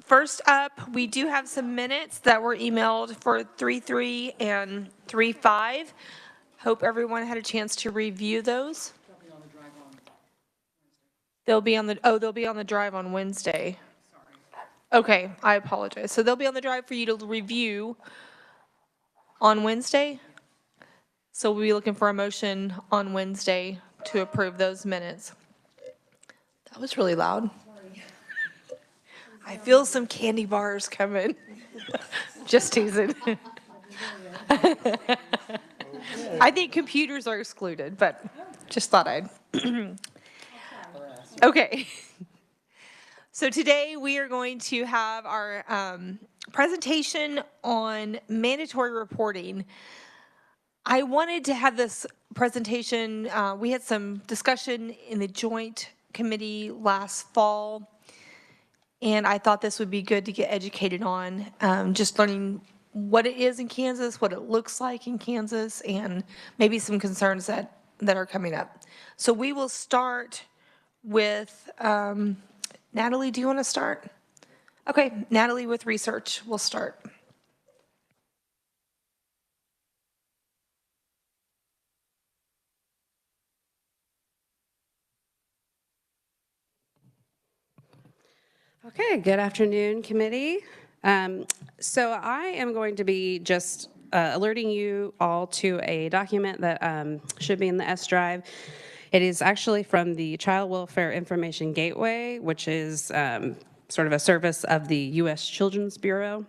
First up, we do have some minutes that were emailed for 3-3 and 3-5. Hope everyone had a chance to review those. They'll be on the drive on Wednesday. Okay, I apologize. So they'll be on the drive for you to review on Wednesday. So we'll be looking for a motion on Wednesday to approve those minutes. That was really loud. I feel some candy bars coming. Just teasing. I think computers are excluded, but just thought I'd. Okay. So today we are going to have our presentation on mandatory reporting. I wanted to have this presentation, we had some discussion in the joint committee last fall, and I thought this would be good to get educated on, just learning what it is in Kansas, what it looks like in Kansas, and maybe some concerns that are coming up. So we will start with, Natalie, do you want to start? Okay, Natalie with research, we'll start. Okay, good afternoon, committee. So I am going to be just alerting you all to a document that should be in the S drive. It is actually from the Child Welfare Information Gateway, which is sort of a service of the U.S. Children's Bureau.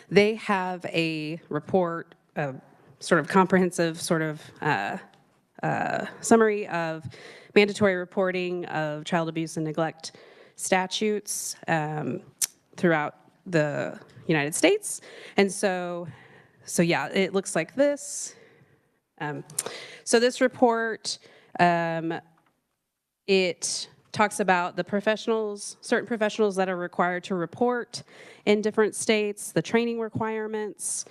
They have a report, sort of comprehensive sort of summary of mandatory reporting of child abuse and neglect statutes throughout the United States. And so yeah, it looks like this. So this report, it talks about the professionals, certain professionals that are required to report in different states, the training requirements,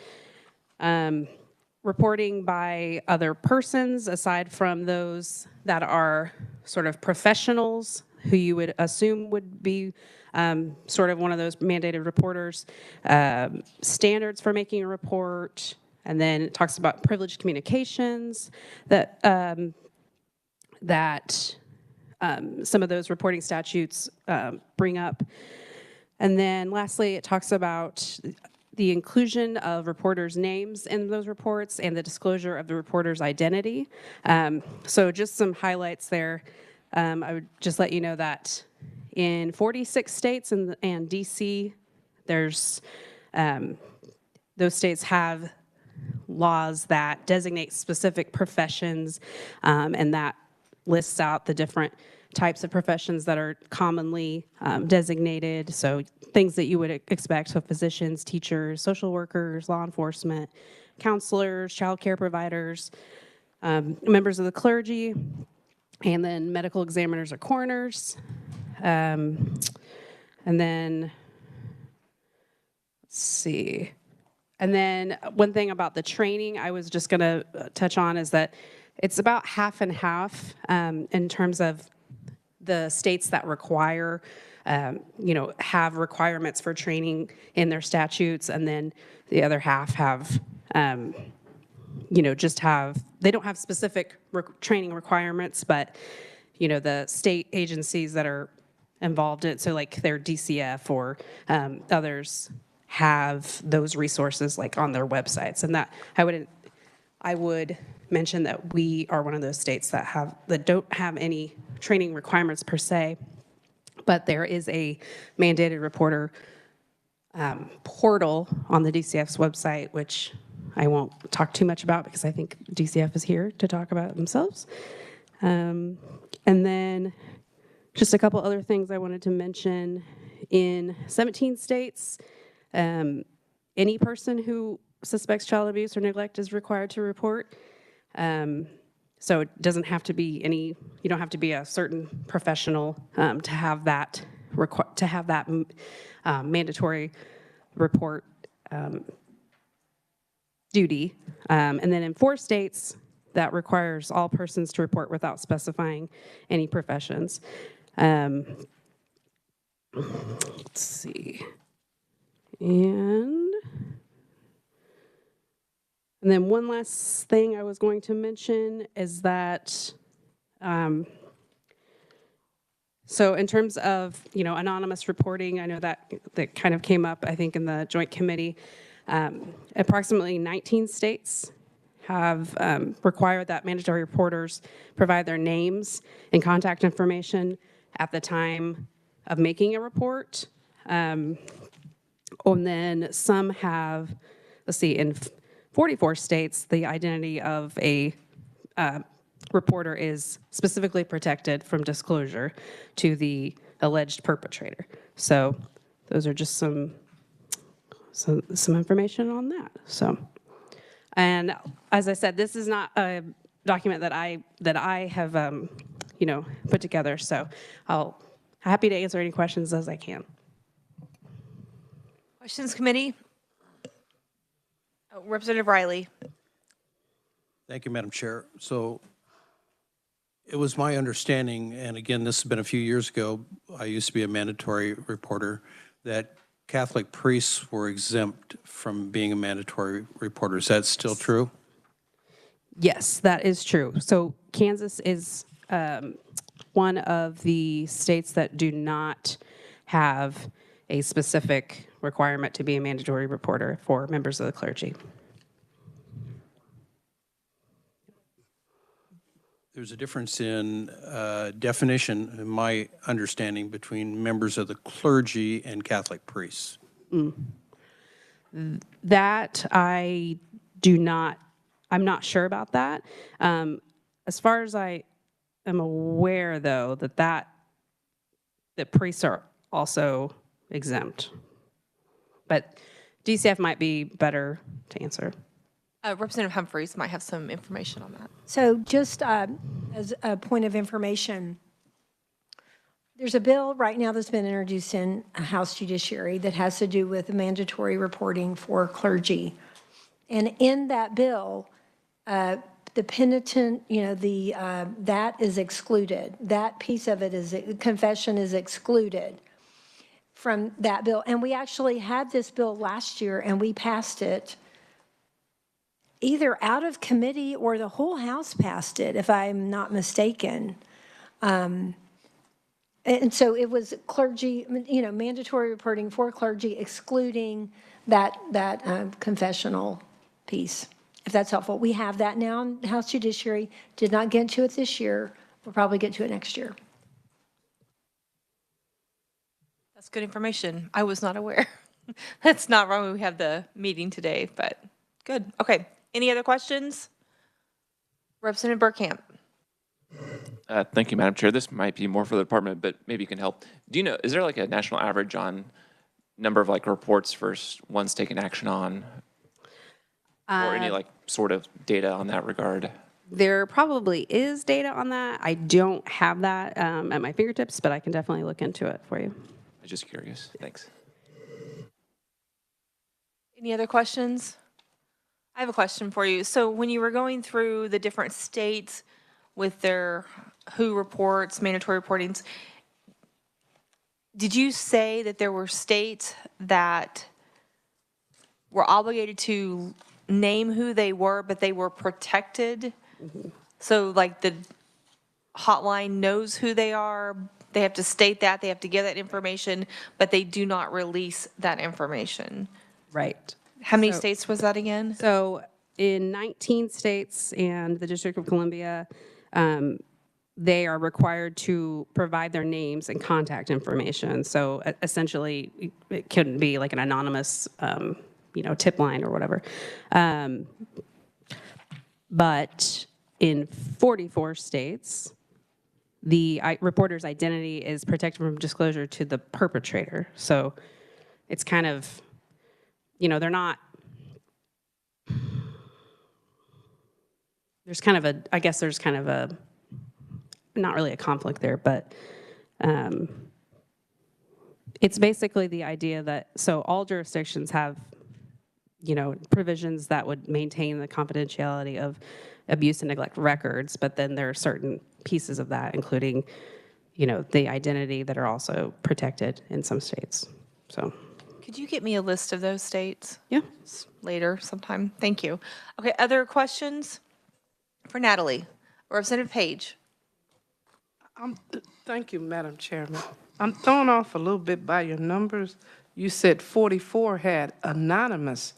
reporting by other persons aside from those that are sort of professionals who you would assume would be sort of one of those mandated reporters, standards for making a report, and then it talks about privileged communications that some of those reporting statutes bring up. And then lastly, it talks about the inclusion of reporters' names in those reports and the disclosure of the reporter's identity. So just some highlights there. I would just let you know that in 46 states and DC, there's those states have laws that designate specific professions, and that lists out the different types of professions that are commonly designated. So things that you would expect, so physicians, teachers, social workers, law enforcement, counselors, child care providers, members of the clergy, and then medical examiners or coroners. And then, let's see. And then one thing about the training I was just going to touch on is that it's about half and half in terms of the states that require, have requirements for training in their statutes, and then the other half have, they don't have specific training requirements, but, the state agencies that are involved in it, so like their DCF or others have those resources like on their websites. And that I would mention that we are one of those states that don't have any training requirements per se, but there is a mandated reporter portal on the DCF's website, which I won't talk too much about because I think DCF is here to talk about it themselves. And then just a couple other things I wanted to mention. In 17 states, any person who suspects child abuse or neglect is required to report. So it doesn't have to be you don't have to be a certain professional to have that mandatory report duty. And then in 4 states, that requires all persons to report without specifying any professions. let's see. And then one last thing I was going to mention is that, so in terms of, anonymous reporting, I know that kind of came up, I think, in the joint committee. Approximately 19 states have required that mandatory reporters provide their names and contact information at the time of making a report. And then some have, let's see, in 44 states, the identity of a reporter is specifically protected from disclosure to the alleged perpetrator. So those are just some information on that. So, and as I said, this is not a document that I have put together. So happy to answer any questions as I can. Questions, committee? Oh, Representative Riley. Thank you, Madam Chair. So it was my understanding, and again, this has been a few years ago, I used to be a mandatory reporter, that Catholic priests were exempt from being a mandatory reporter. Is that still true? Yes, that is true. So Kansas is one of the states that do not have a specific requirement to be a mandatory reporter for members of the clergy. There's a difference in definition, in my understanding, between members of the clergy and Catholic priests. That I do not, I'm not sure about that. As far as I am aware, though, that priests are also exempt. But DCF might be better to answer. Representative Humphreys might have some information on that. So just as a point of information, there's a bill right now that's been introduced in House Judiciary that has to do with mandatory reporting for clergy. And in that bill, the penitent, that is excluded. That piece of it is, confession is excluded from that bill. And we actually had this bill last year and we passed it either out of committee or the whole House passed it, if I'm not mistaken. And so it was clergy, mandatory reporting for clergy, excluding that confessional piece, if that's helpful. We have that now in House Judiciary. Did not get to it this year. We'll probably get to it next year. That's good information. I was not aware. That's not wrong. We have the meeting today, but good. Okay. Any other questions? Representative Burkamp. Thank you, Madam Chair. This might be more for the department, but maybe you can help. Do you know, is there like a national average on number of like reports versus ones taken action on? Or any like sort of data on that regard? There probably is data on that. I don't have that at my fingertips, but I can definitely look into it for you. I'm just curious. Thanks. Any other questions? I have a question for you. So when you were going through the different states with their WHO reports, mandatory reportings, did you say that there were states that were obligated to name who they were, but they were protected? Mm-hmm. So like the hotline knows who they are, they have to state that, they have to give that information, but they do not release that information. Right. How many states was that again? So in 19 states and the District of Columbia, they are required to provide their names and contact information. So essentially, it couldn't be like an anonymous, tip line or whatever. But in 44 states, the reporter's identity is protected from disclosure to the perpetrator. So it's kind of, they're not, there's kind of a, not really a conflict there, but it's basically the idea that, so all jurisdictions have, provisions that would maintain the confidentiality of abuse and neglect records, but then there are certain pieces of that, including, the identity that are also protected in some states. So, Could you get me a list of those states yeah. later sometime? Thank you. Okay, other questions for Natalie? Representative Page? Thank you, Madam Chairman. I'm thrown off a little bit by your numbers. You said 44 had anonymous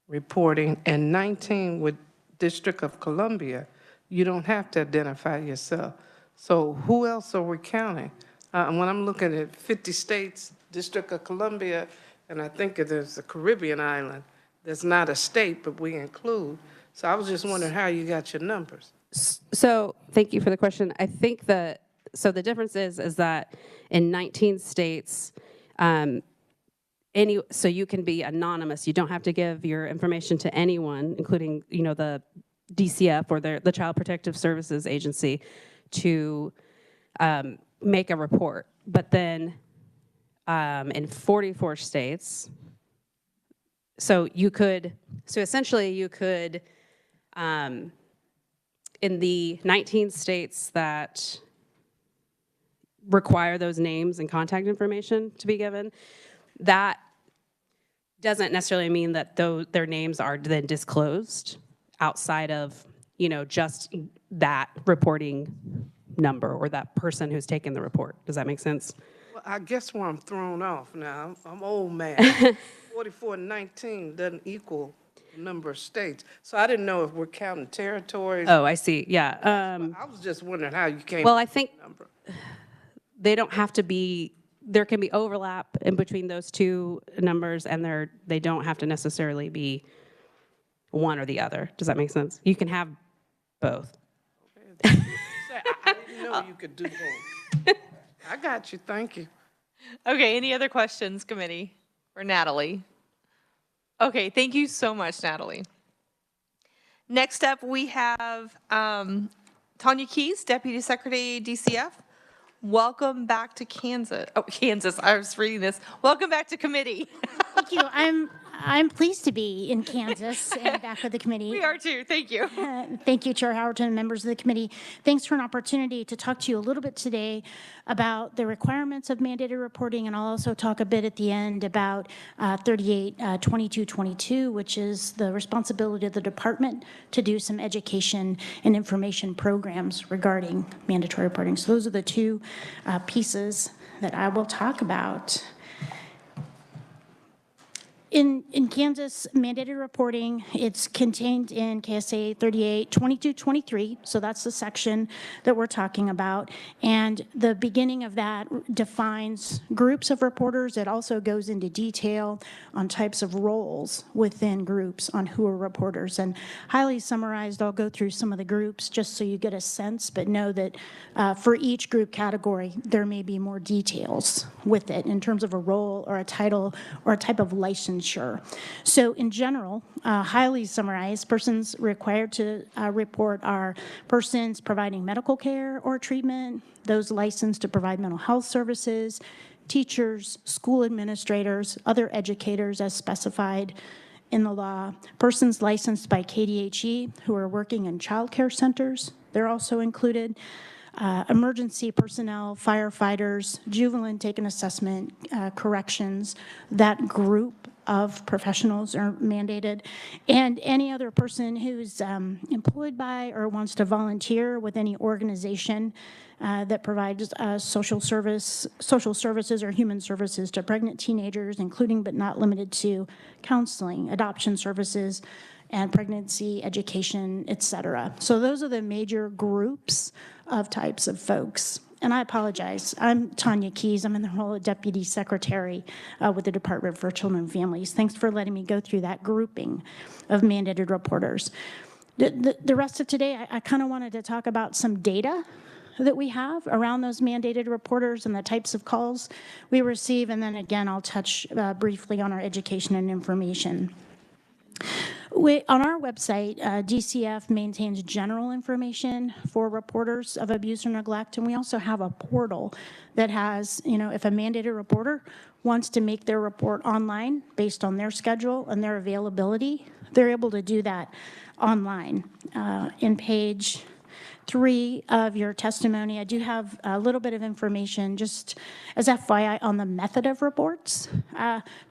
reporting and 19 with District of Columbia. You don't have to identify yourself. So who else are we counting? When I'm looking at 50 states, District of Columbia, and I think there's the Caribbean island, that's not a state, but we include. So I was just wondering how you got your numbers. So thank you for the question. I think that, so the difference is that in 19 states, so you can be anonymous. You don't have to give your information to anyone, including, the DCF or the Child Protective Services Agency, to make a report. But then in 44 states, so essentially you could, in the 19 states that require those names and contact information to be given, that doesn't necessarily mean that their names are then disclosed outside of, just that reporting number or that person who's taken the report. Does that make sense? Well, I guess where I'm thrown off now, I'm old man. 44 and 19 doesn't equal the number of states. So I didn't know if we're counting territories. Oh, I see. Yeah. I was just wondering how you came Well, up I with think the number. they don't have to be, there can be overlap in between those two numbers, and they don't have to necessarily be one or the other. Does that make sense? You can have both. I didn't know you could do both. I got you. Thank you. Okay, any other questions, committee, for Natalie? Okay, thank you so much, Natalie. Next up, we have Tanya Keys, Deputy Secretary, DCF. Welcome back to Kansas. Oh, Kansas, I was reading this. Welcome back to committee. Thank you. I'm pleased to be in Kansas and back with the committee. We are too, thank you. Thank you, Chair Howerton and members of the committee. Thanks for an opportunity to talk to you a little bit today about the requirements of mandated reporting, and I'll also talk a bit at the end about 38-2222, which is the responsibility of the department to do some education and information programs regarding mandatory reporting. So those are the two pieces that I will talk about. In Kansas, mandated reporting, it's contained in KSA 38-2223, so that's the section that we're talking about. And the beginning of that defines groups of reporters. It also goes into detail on types of roles within groups on who are reporters. And highly summarized, I'll go through some of the groups just so you get a sense, but know that for each group category, there may be more details with it in terms of a role or a title or a type of license. So in general, highly summarized, persons required to report are persons providing medical care or treatment, those licensed to provide mental health services, teachers, school administrators, other educators as specified in the law, persons licensed by KDHE who are working in child care centers, they're also included, emergency personnel, firefighters, juvenile intake and assessment, corrections, that group of professionals are mandated, and any other person who's employed by or wants to volunteer with any organization that provides social services or human services to pregnant teenagers, including but not limited to counseling, adoption services, and pregnancy education, et cetera. So those are the major groups of types of folks. And I apologize. I'm Tanya Keys. I'm in the role of Deputy Secretary with the Department for Children and Families. Thanks for letting me go through that grouping of mandated reporters. The rest of today, I kind of wanted to talk about some data that we have around those mandated reporters and the types of calls we receive. And then again, I'll touch briefly on our education and information. On our website, DCF maintains general information for reporters of abuse or neglect, and we also have a portal that has, if a mandated reporter wants to make their report online based on their schedule and their availability, they're able to do that online. In page 3 of your testimony, I do have a little bit of information, just as FYI, on the method of reports.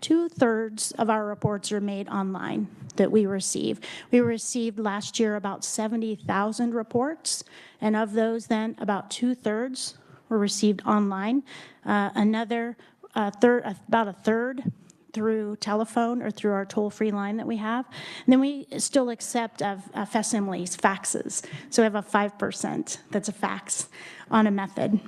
2/3 of our reports are made online that we receive. We received last year about 70,000 reports, and of those then, about 2/3 were received online. Another third, about a third through telephone or through our toll-free line that we have. And then we still accept facsimiles, faxes. So we have a 5% that's a fax on a method.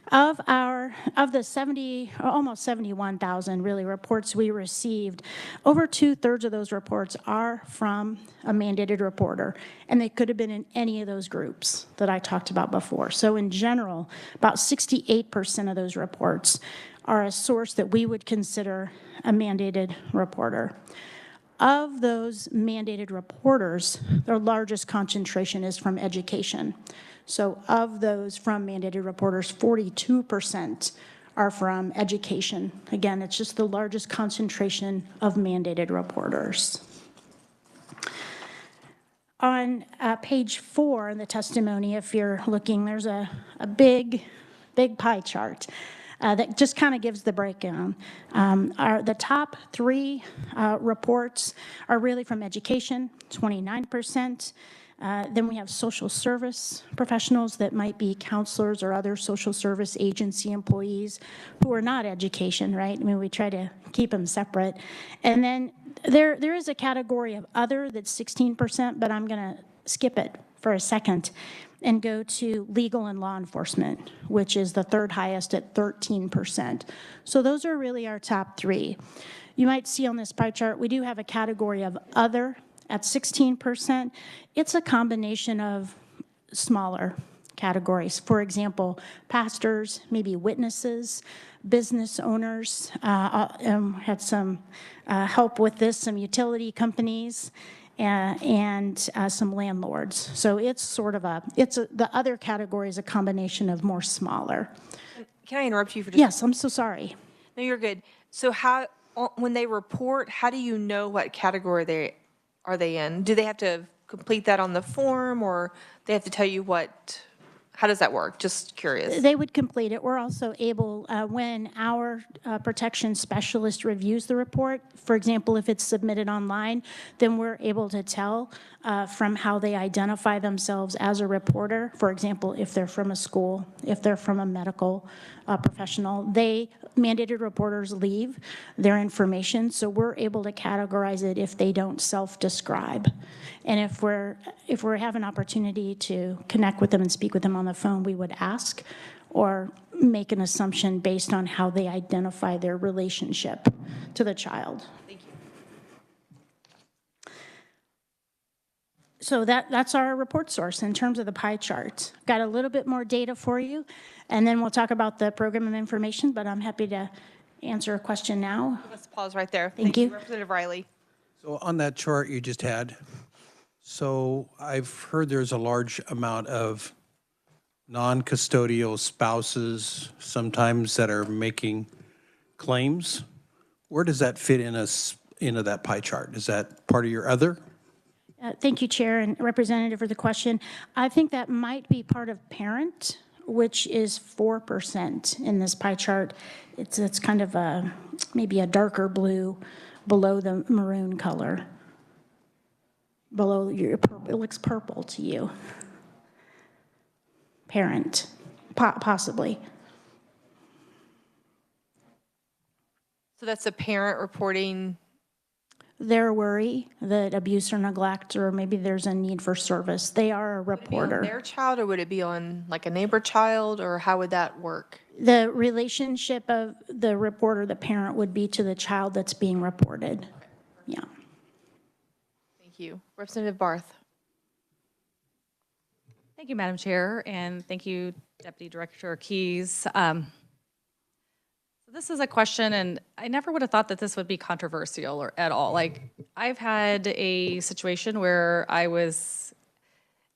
Of the 70, almost 71,000 really reports we received, over 2/3 of those reports are from a mandated reporter, and they could have been in any of those groups that I talked about before. So in general, about 68% of those reports are a source that we would consider a mandated reporter. Of those mandated reporters, their largest concentration is from education. So of those from mandated reporters, 42% are from education. Again, it's just the largest concentration of mandated reporters. On page 4 in the testimony, if you're looking, there's a big pie chart. That just kind of gives the breakdown. The top 3 reports are really from education, 29%. Then we have social service professionals that might be counselors or other social service agency employees who are not education, right? I mean, we try to keep them separate. And then there is a category of other that's 16%, but I'm going to skip it for a second and go to legal and law enforcement, which is the 3rd highest at 13%. So those are really our top 3. You might see on this pie chart, we do have a category of other at 16%. It's a combination of smaller categories. For example, pastors, maybe witnesses, business owners, had some help with this, some utility companies, and some landlords. So it's sort of the other category is a combination of more smaller. Can I interrupt you for just? Yes, I'm so sorry. No, you're good. So when they report, how do you know what category they are in? Do they have to complete that on the form, or they have to tell you how does that work? Just curious. They would complete it. We're also able, when our protection specialist reviews the report, for example, if it's submitted online, then we're able to tell from how they identify themselves as a reporter. For example, if they're from a school, if they're from a medical professional, mandated reporters leave their information, so we're able to categorize it if they don't self-describe. And if we have an opportunity to connect with them and speak with them on the phone, we would ask or make an assumption based on how they identify their relationship to the child. Thank you. So that's our report source in terms of the pie chart. Got a little bit more data for you, and then we'll talk about the program of information, but I'm happy to answer a question now. Let's pause right there. Thank you. Representative Riley. So on that chart you just had, so I've heard there's a large amount of non-custodial spouses sometimes that are making claims. Where does that fit into that pie chart? Is that part of your other? Thank you, Chair and Representative, for the question. I think that might be part of parent, which is 4% in this pie chart. It's kind of maybe a darker blue below the maroon color. Below it looks purple to you. Parent, possibly. So that's a parent reporting. Their worry that abuse or neglect, or maybe there's a need for service. They are a reporter. Would it be on their child, or would it be on like a neighbor child, or how would that work? The relationship of the reporter, the parent, would be to the child that's being reported. Yeah. Thank you. Representative Barth. Thank you, Madam Chair, and thank you, Deputy Director Keys. So this is a question, and I never would have thought that this would be controversial or at all. Like, I've had a situation where I was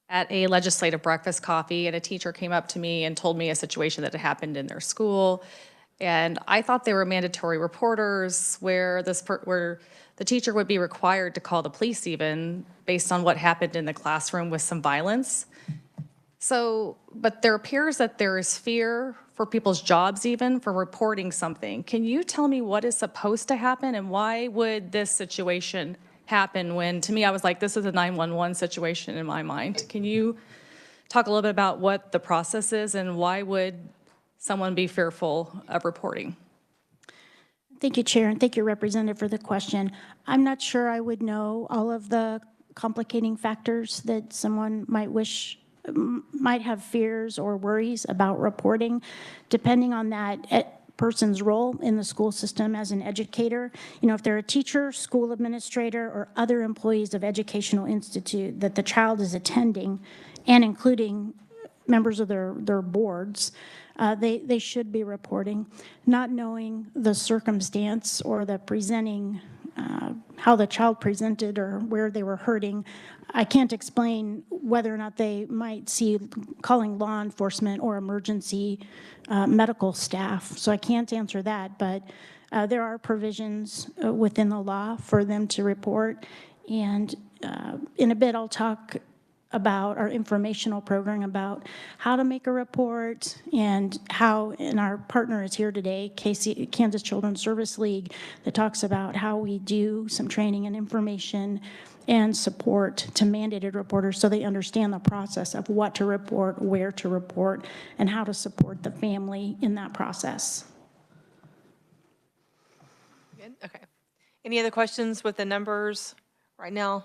at a legislative breakfast coffee, and a teacher came up to me and told me a situation that had happened in their school. And I thought they were mandatory reporters where where the teacher would be required to call the police even based on what happened in the classroom with some violence. So, but there appears that there is fear for people's jobs even for reporting something. Can you tell me what is supposed to happen and why would this situation happen when, to me, I was like, this is a 911 situation in my mind. Can you talk a little bit about what the process is and why would someone be fearful of reporting? Thank you, Chair, and thank you, Representative, for the question. I'm not sure I would know all of the complicating factors that someone might have fears or worries about reporting, depending on that person's role in the school system as an educator. You know, if they're a teacher, school administrator, or other employees of educational institute that the child is attending, and including members of their boards, they should be reporting. Not knowing the circumstance or the presenting, how the child presented or where they were hurting, I can't explain whether or not they might see calling law enforcement or emergency medical staff. So I can't answer that, but there are provisions within the law for them to report. And in a bit, I'll talk about our informational program about how to make a report and how, and our partner is here today, Kansas Children's Service League, that talks about how we do some training and information and support to mandated reporters so they understand the process of what to report, where to report, and how to support the family in that process. Good, okay. Any other questions with the numbers right now?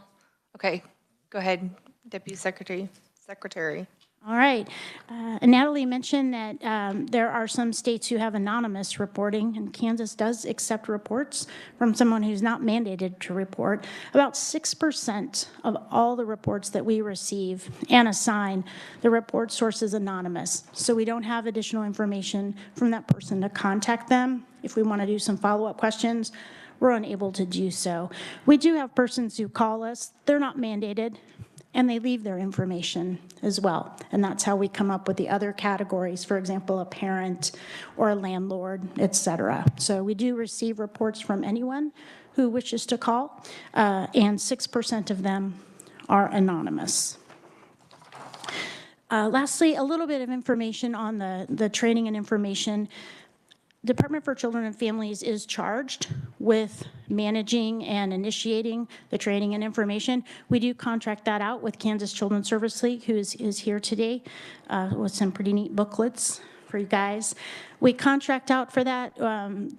Okay, go ahead, Deputy Secretary. All right. Natalie mentioned that there are some states who have anonymous reporting, and Kansas does accept reports from someone who's not mandated to report. About 6% of all the reports that we receive and assign, the report source is anonymous. So we don't have additional information from that person to contact them. If we want to do some follow-up questions, we're unable to do so. We do have persons who call us. They're not mandated, and they leave their information as well. And that's how we come up with the other categories, for example, a parent or a landlord, et cetera. So we do receive reports from anyone who wishes to call, and 6% of them are anonymous. Lastly, a little bit of information on the training and information. Department for Children and Families is charged with managing and initiating the training and information. We do contract that out with Kansas Children's Service League, who is here today, with some pretty neat booklets for you guys. We contract out for that.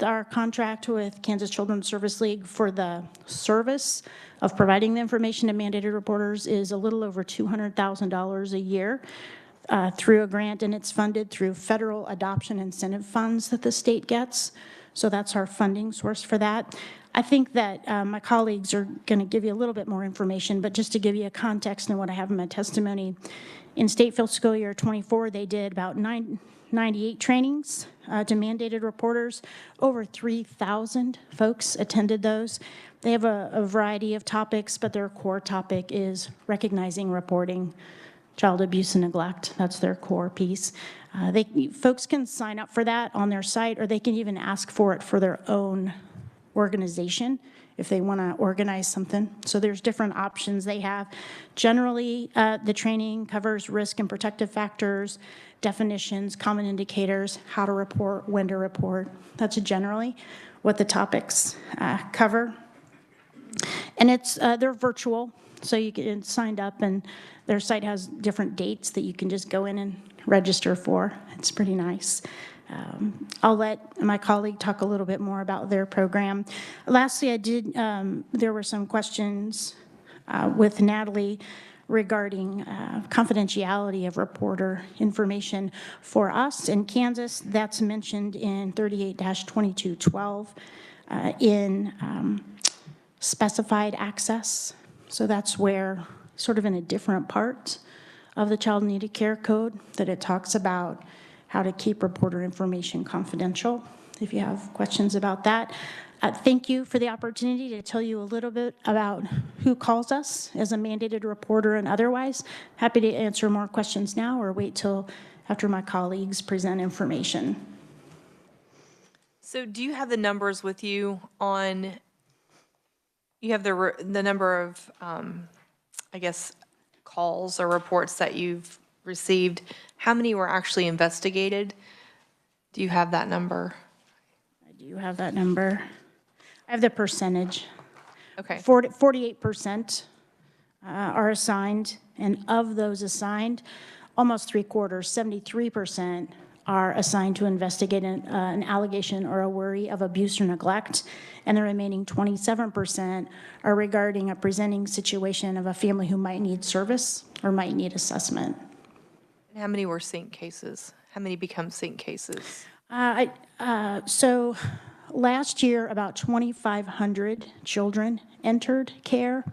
Our contract with Kansas Children's Service League for the service of providing the information to mandated reporters is a little over $200,000 a year. Through a grant, and it's funded through federal adoption incentive funds that the state gets. So that's our funding source for that. I think that my colleagues are going to give you a little bit more information, but just to give you a context in what I have in my testimony, in state fiscal year 24, they did about 98 trainings to mandated reporters. Over 3,000 folks attended those. They have a variety of topics, but their core topic is recognizing reporting child abuse and neglect. That's their core piece. Folks can sign up for that on their site, or they can even ask for it for their own organization if they want to organize something. So there's different options they have. Generally, the training covers risk and protective factors, definitions, common indicators, how to report, when to report. That's generally what the topics cover. And they're virtual, so you get signed up, and their site has different dates that you can just go in and register for. It's pretty nice. I'll let my colleague talk a little bit more about their program. Lastly, there were some questions with Natalie regarding confidentiality of reporter information. For us in Kansas, that's mentioned in 38-2212 in specified access. So that's where, sort of in a different part of the Child Needed Care Code, that it talks about how to keep reporter information confidential. If you have questions about that. Thank you for the opportunity to tell you a little bit about who calls us as a mandated reporter and otherwise. Happy to answer more questions now or wait till after my colleagues present information. So do you have the numbers with you on, you have the number of, I guess, calls or reports that you've received? How many were actually investigated? Do you have that number? I do have that number. I have the percentage. Okay. 48% are assigned, and of those assigned, almost 3/4, 73% are assigned to investigate an allegation or a worry of abuse or neglect, and the remaining 27% are regarding a presenting situation of a family who might need service or might need assessment. And how many were sync cases? How many become sync cases? So last year, about 2,500 children entered care.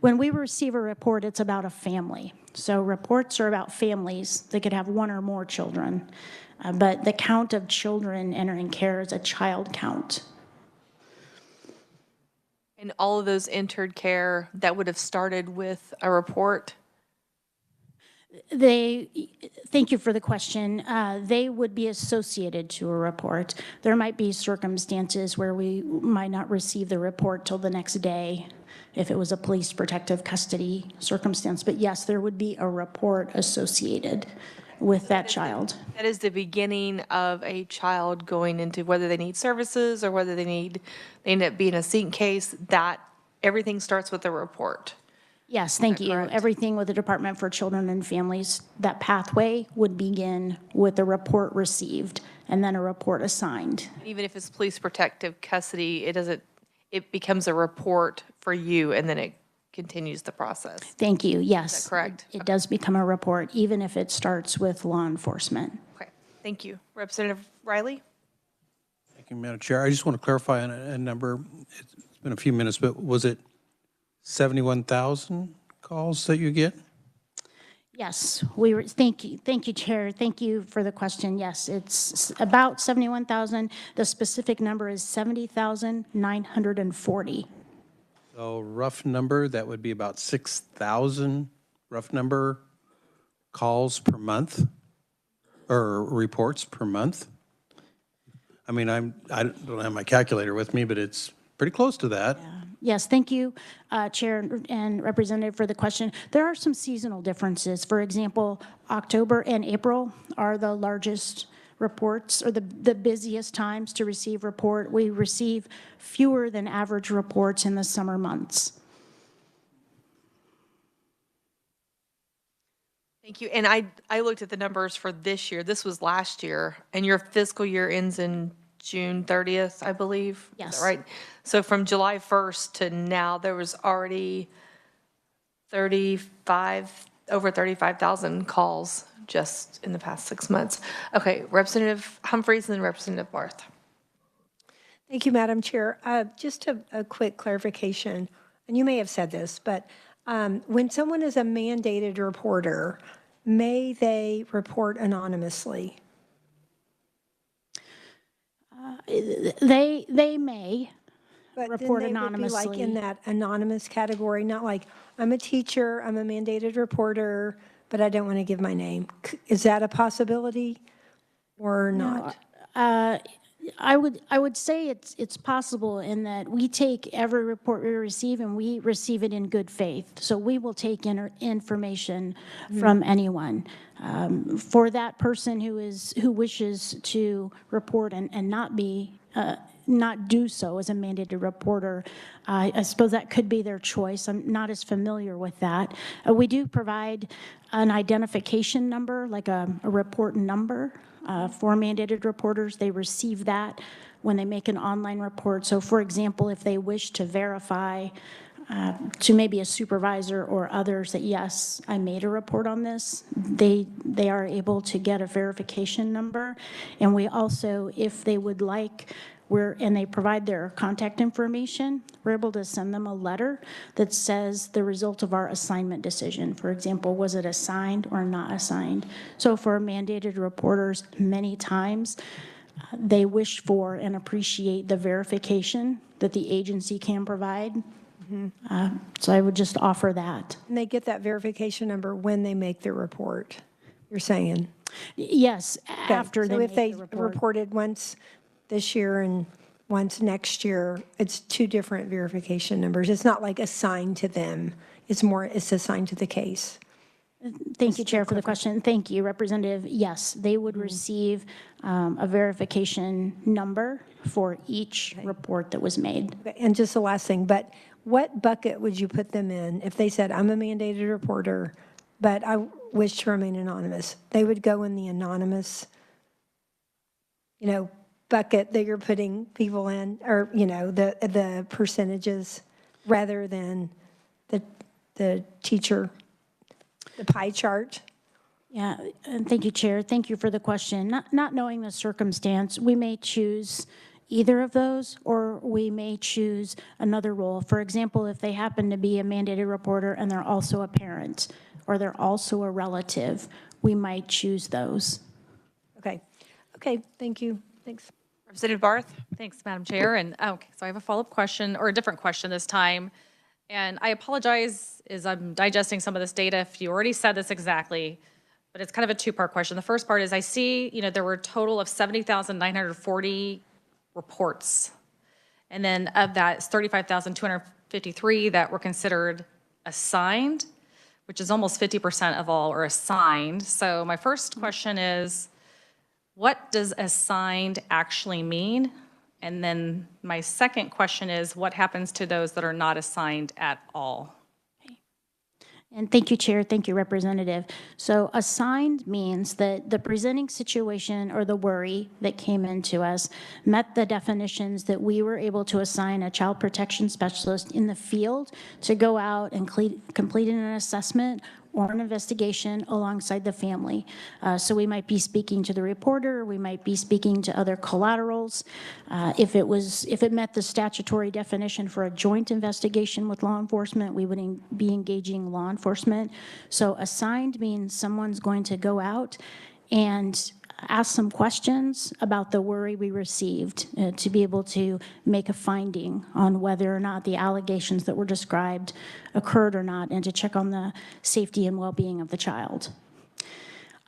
When we receive a report, it's about a family. So reports are about families that could have one or more children. But the count of children entering care is a child count. And all of those entered care, that would have started with a report? Thank you for the question. They would be associated to a report. There might be circumstances where we might not receive the report till the next day if it was a police protective custody circumstance. But yes, there would be a report associated with that child. That is the beginning of a child going into whether they need services or whether they end up being a sync case, that everything starts with a report. Yes, thank you. correct? Everything with the Department for Children and Families, that pathway would begin with a report received and then a report assigned. Even if it's police protective custody, it becomes a report for you and then it continues the process. Thank you, yes. Is that correct? It does become a report, even if it starts with law enforcement. Okay, thank you. Representative Riley? Thank you, Madam Chair. I just want to clarify on a number. It's been a few minutes, but was it 71,000 calls that you get? Yes, thank you, Chair. Thank you for the question. Yes, it's about 71,000. The specific number is 70,940. So rough number, that would be about 6,000, rough number, calls per month, or reports per month. I mean, I don't have my calculator with me, but it's pretty close to that. Yes, thank you, Chair and Representative, for the question. There are some seasonal differences. For example, October and April are the largest reports, or the busiest times to receive report. We receive fewer than average reports in the summer months. Thank you. And I looked at the numbers for this year. This was last year, and your fiscal year ends in June 30th, I believe. Yes. Is that right? So from July 1st to now, there was already over 35,000 calls just in the past 6 months. Okay, Representative Humphreys and then Representative Barth. Thank you, Madam Chair. Just a quick clarification, and you may have said this, but when someone is a mandated reporter, may they report anonymously? They may report But then they would be like in anonymously. that anonymous category, not like, I'm a teacher, I'm a mandated reporter, but I don't want to give my name. Is that a possibility or not? I would say it's possible in that we take every report we receive and we receive it in good faith. So we will take information from anyone. For that person who wishes to report and not do so as a mandated reporter, I suppose that could be their choice. I'm not as familiar with that. We do provide an identification number, like a report number. For mandated reporters, they receive that when they make an online report. So for example, if they wish to verify to maybe a supervisor or others that, yes, I made a report on this, they are able to get a verification number. And we also, if they would like, and they provide their contact information, we're able to send them a letter that says the result of our assignment decision. For example, was it assigned or not assigned? So for mandated reporters, many times they wish for and appreciate the verification that the agency can provide. So I would just offer that. And they get that verification number when they make the report, you're saying? Yes, Okay, after they so make if they the report. reported once this year and once next year, it's two different verification numbers. It's not like assigned to them. It's assigned to the case. Thank you, Chair, for the question. Thank you, Representative. Yes, they would receive a verification number for each report that was made. And just the last thing, but what bucket would you put them in if they said, I'm a mandated reporter, but I wish to remain anonymous? They would go in the anonymous, bucket that you're putting people in, or, the percentages rather than the teacher, the pie chart. Yeah, and thank you, Chair. Thank you for the question. Not knowing the circumstance, we may choose either of those, or we may choose another role. For example, if they happen to be a mandated reporter and they're also a parent, or they're also a relative, we might choose those. Okay, thank you. Thanks. Representative Barth? Thanks, Madam Chair. And okay, so I have a follow-up question, or a different question this time. And I apologize as I'm digesting some of this data if you already said this exactly, but it's kind of a two-part question. The first part is I see, there were a total of 70,940 reports. And then of that, it's 35,253 that were considered assigned, which is almost 50% of all are assigned. So my first question is, what does assigned actually mean? And then my second question is, what happens to those that are not assigned at all? And thank you, Chair. Thank you, Representative. So assigned means that the presenting situation or the worry that came into us met the definitions that we were able to assign a child protection specialist in the field to go out and complete an assessment or an investigation alongside the family. So we might be speaking to the reporter, we might be speaking to other collaterals. If it met the statutory definition for a joint investigation with law enforcement, we would be engaging law enforcement. So assigned means someone's going to go out and ask some questions about the worry we received to be able to make a finding on whether or not the allegations that were described occurred or not, and to check on the safety and well-being of the child.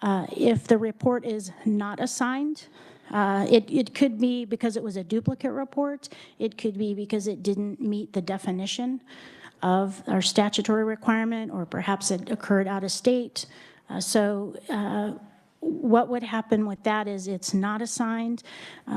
If the report is not assigned, it could be because it was a duplicate report. It could be because it didn't meet the definition of our statutory requirement, or perhaps it occurred out of state. What would happen with that is it's not assigned.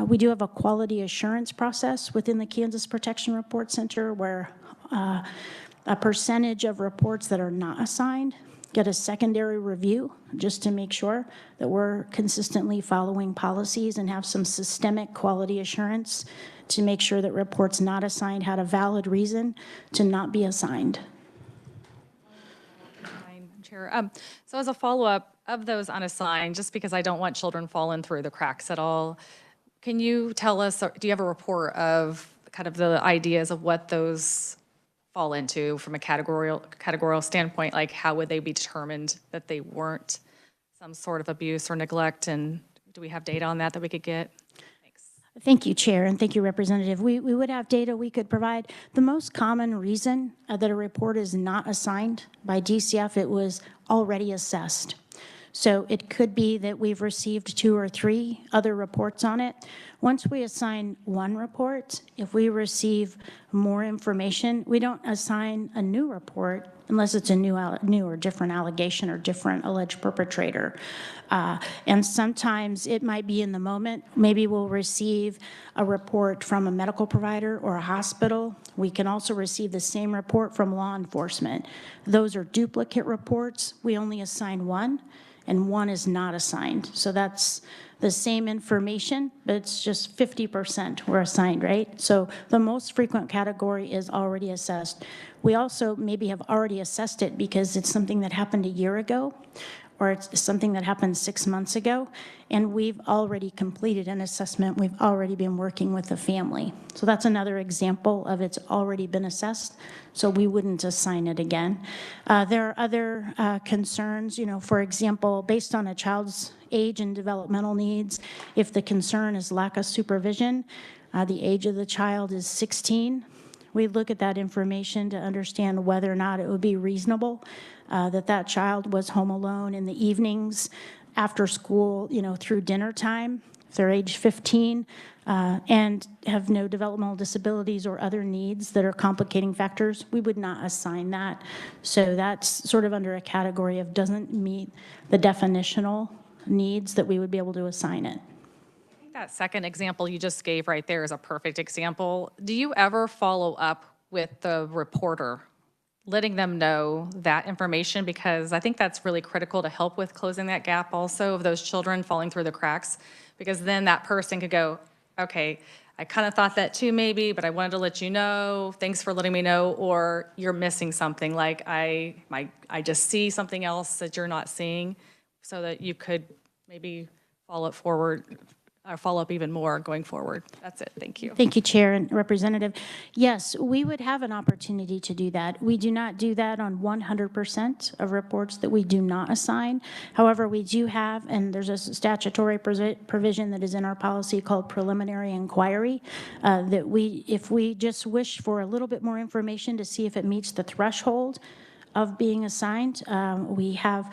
We do have a quality assurance process within the Kansas Protection Report Center where a percentage of reports that are not assigned get a secondary review just to make sure that we're consistently following policies and have some systemic quality assurance to make sure that reports not assigned had a valid reason to not be assigned. Chair. So as a follow-up, of those unassigned, just because I don't want children falling through the cracks at all, can you tell us, or do you have a report of kind of the ideas of what those fall into from a categorical standpoint? Like, how would they be determined that they weren't some sort of abuse or neglect? And do we have data on that we could get? Thanks. Thank you, Chair, and thank you, Representative. We would have data we could provide. The most common reason that a report is not assigned by DCF, it was already assessed. So it could be that we've received 2 or 3 other reports on it. Once we assign one report, if we receive more information, we don't assign a new report unless it's a new or different allegation or different alleged perpetrator. And sometimes it might be in the moment. Maybe we'll receive a report from a medical provider or a hospital. We can also receive the same report from law enforcement. Those are duplicate reports. We only assign one, and one is not assigned. So that's the same information, but it's just 50% were assigned, right? So the most frequent category is already assessed. We also maybe have already assessed it because it's something that happened a year ago, or it's something that happened 6 months ago, and we've already completed an assessment. We've already been working with the family. So that's another example of it's already been assessed, so we wouldn't assign it again. There are other concerns, for example, based on a child's age and developmental needs, if the concern is lack of supervision, the age of the child is 16, we look at that information to understand whether or not it would be reasonable that child was home alone in the evenings, after school, through dinner time. if they're age 15 and have no developmental disabilities or other needs that are complicating factors, we would not assign that. So that's sort of under a category of doesn't meet the definitional needs that we would be able to assign it. That second example you just gave right there is a perfect example. Do you ever follow up with the reporter, letting them know that information? Because I think that's really critical to help with closing that gap also of those children falling through the cracks. Because then that person could go, okay, I kind of thought that too maybe, but I wanted to let you know, thanks for letting me know, or you're missing something, like I just see something else that you're not seeing, so that you could maybe follow it forward, or follow up even more going forward. That's it, thank you. Thank you, Chair and Representative. Yes, we would have an opportunity to do that. We do not do that on 100% of reports that we do not assign. However, we do have, and there's a statutory provision that is in our policy called preliminary inquiry, that if we just wish for a little bit more information to see if it meets the threshold of being assigned, we have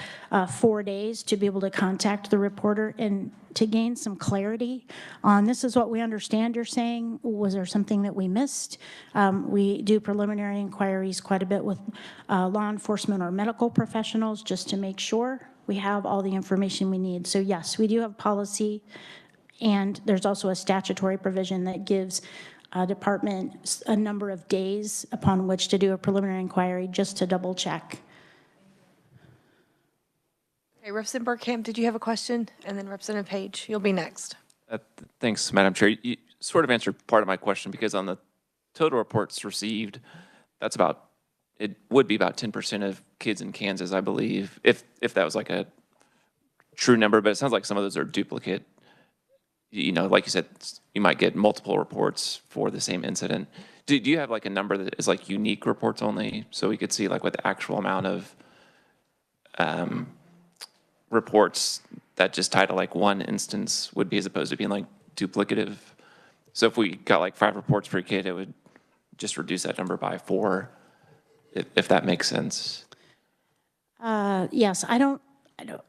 4 days to be able to contact the reporter and to gain some clarity on this is what we understand you're saying. Was there something that we missed? We do preliminary inquiries quite a bit with law enforcement or medical professionals just to make sure we have all the information we need. So yes, we do have policy, and there's also a statutory provision that gives department a number of days upon which to do a preliminary inquiry just to double check. Okay, Representative Burkham, did you have a question? And then Representative Page, you'll be next. Thanks, Madam Chair. You sort of answered part of my question, because on the total reports received, that's about, it would be about 10% of kids in Kansas, I believe, if that was like a true number, but it sounds like some of those are duplicate. You know, like you said, you might get multiple reports for the same incident. Do you have like a number that is like unique reports only, so we could see like what the actual amount of reports that just tie to like one instance would be, as opposed to being like duplicative? So if we got like 5 reports per kid, it would just reduce that number by 4, if that makes sense. Yes,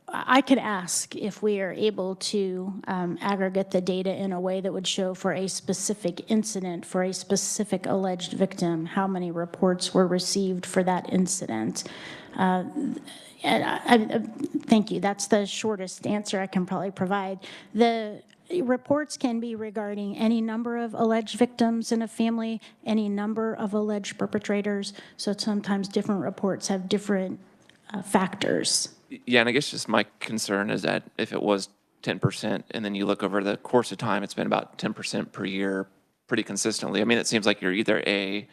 I could ask if we are able to aggregate the data in a way that would show for a specific incident, for a specific alleged victim, how many reports were received for that incident. Thank you. That's the shortest answer I can probably provide. The reports can be regarding any number of alleged victims in a family, any number of alleged perpetrators. So sometimes different reports have different factors. Yeah, and I guess just my concern is that if it was 10%, and then you look over the course of time, it's been about 10% per year pretty consistently. I mean, it seems like you're either A,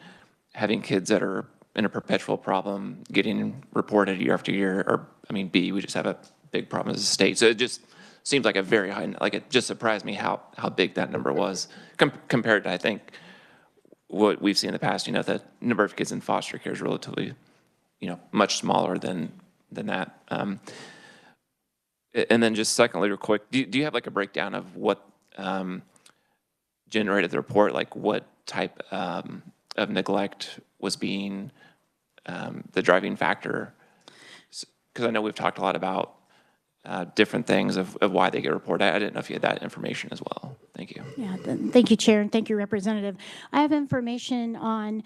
having kids that are in a perpetual problem getting reported year after year, or, I mean, B, we just have a big problem as a state. So it just seems like a very high, like it just surprised me how big that number was compared to, I think, what we've seen in the past. You know, the number of kids in foster care is relatively, you know, much smaller than that. And then just secondly, real quick, do you have like a breakdown of what generated the report, like what type of neglect was being the driving factor? Because I know we've talked a lot about different things of why they get reported. I didn't know if you had that information as well. Thank you. Yeah, thank you, Chair, and thank you, Representative. I have information on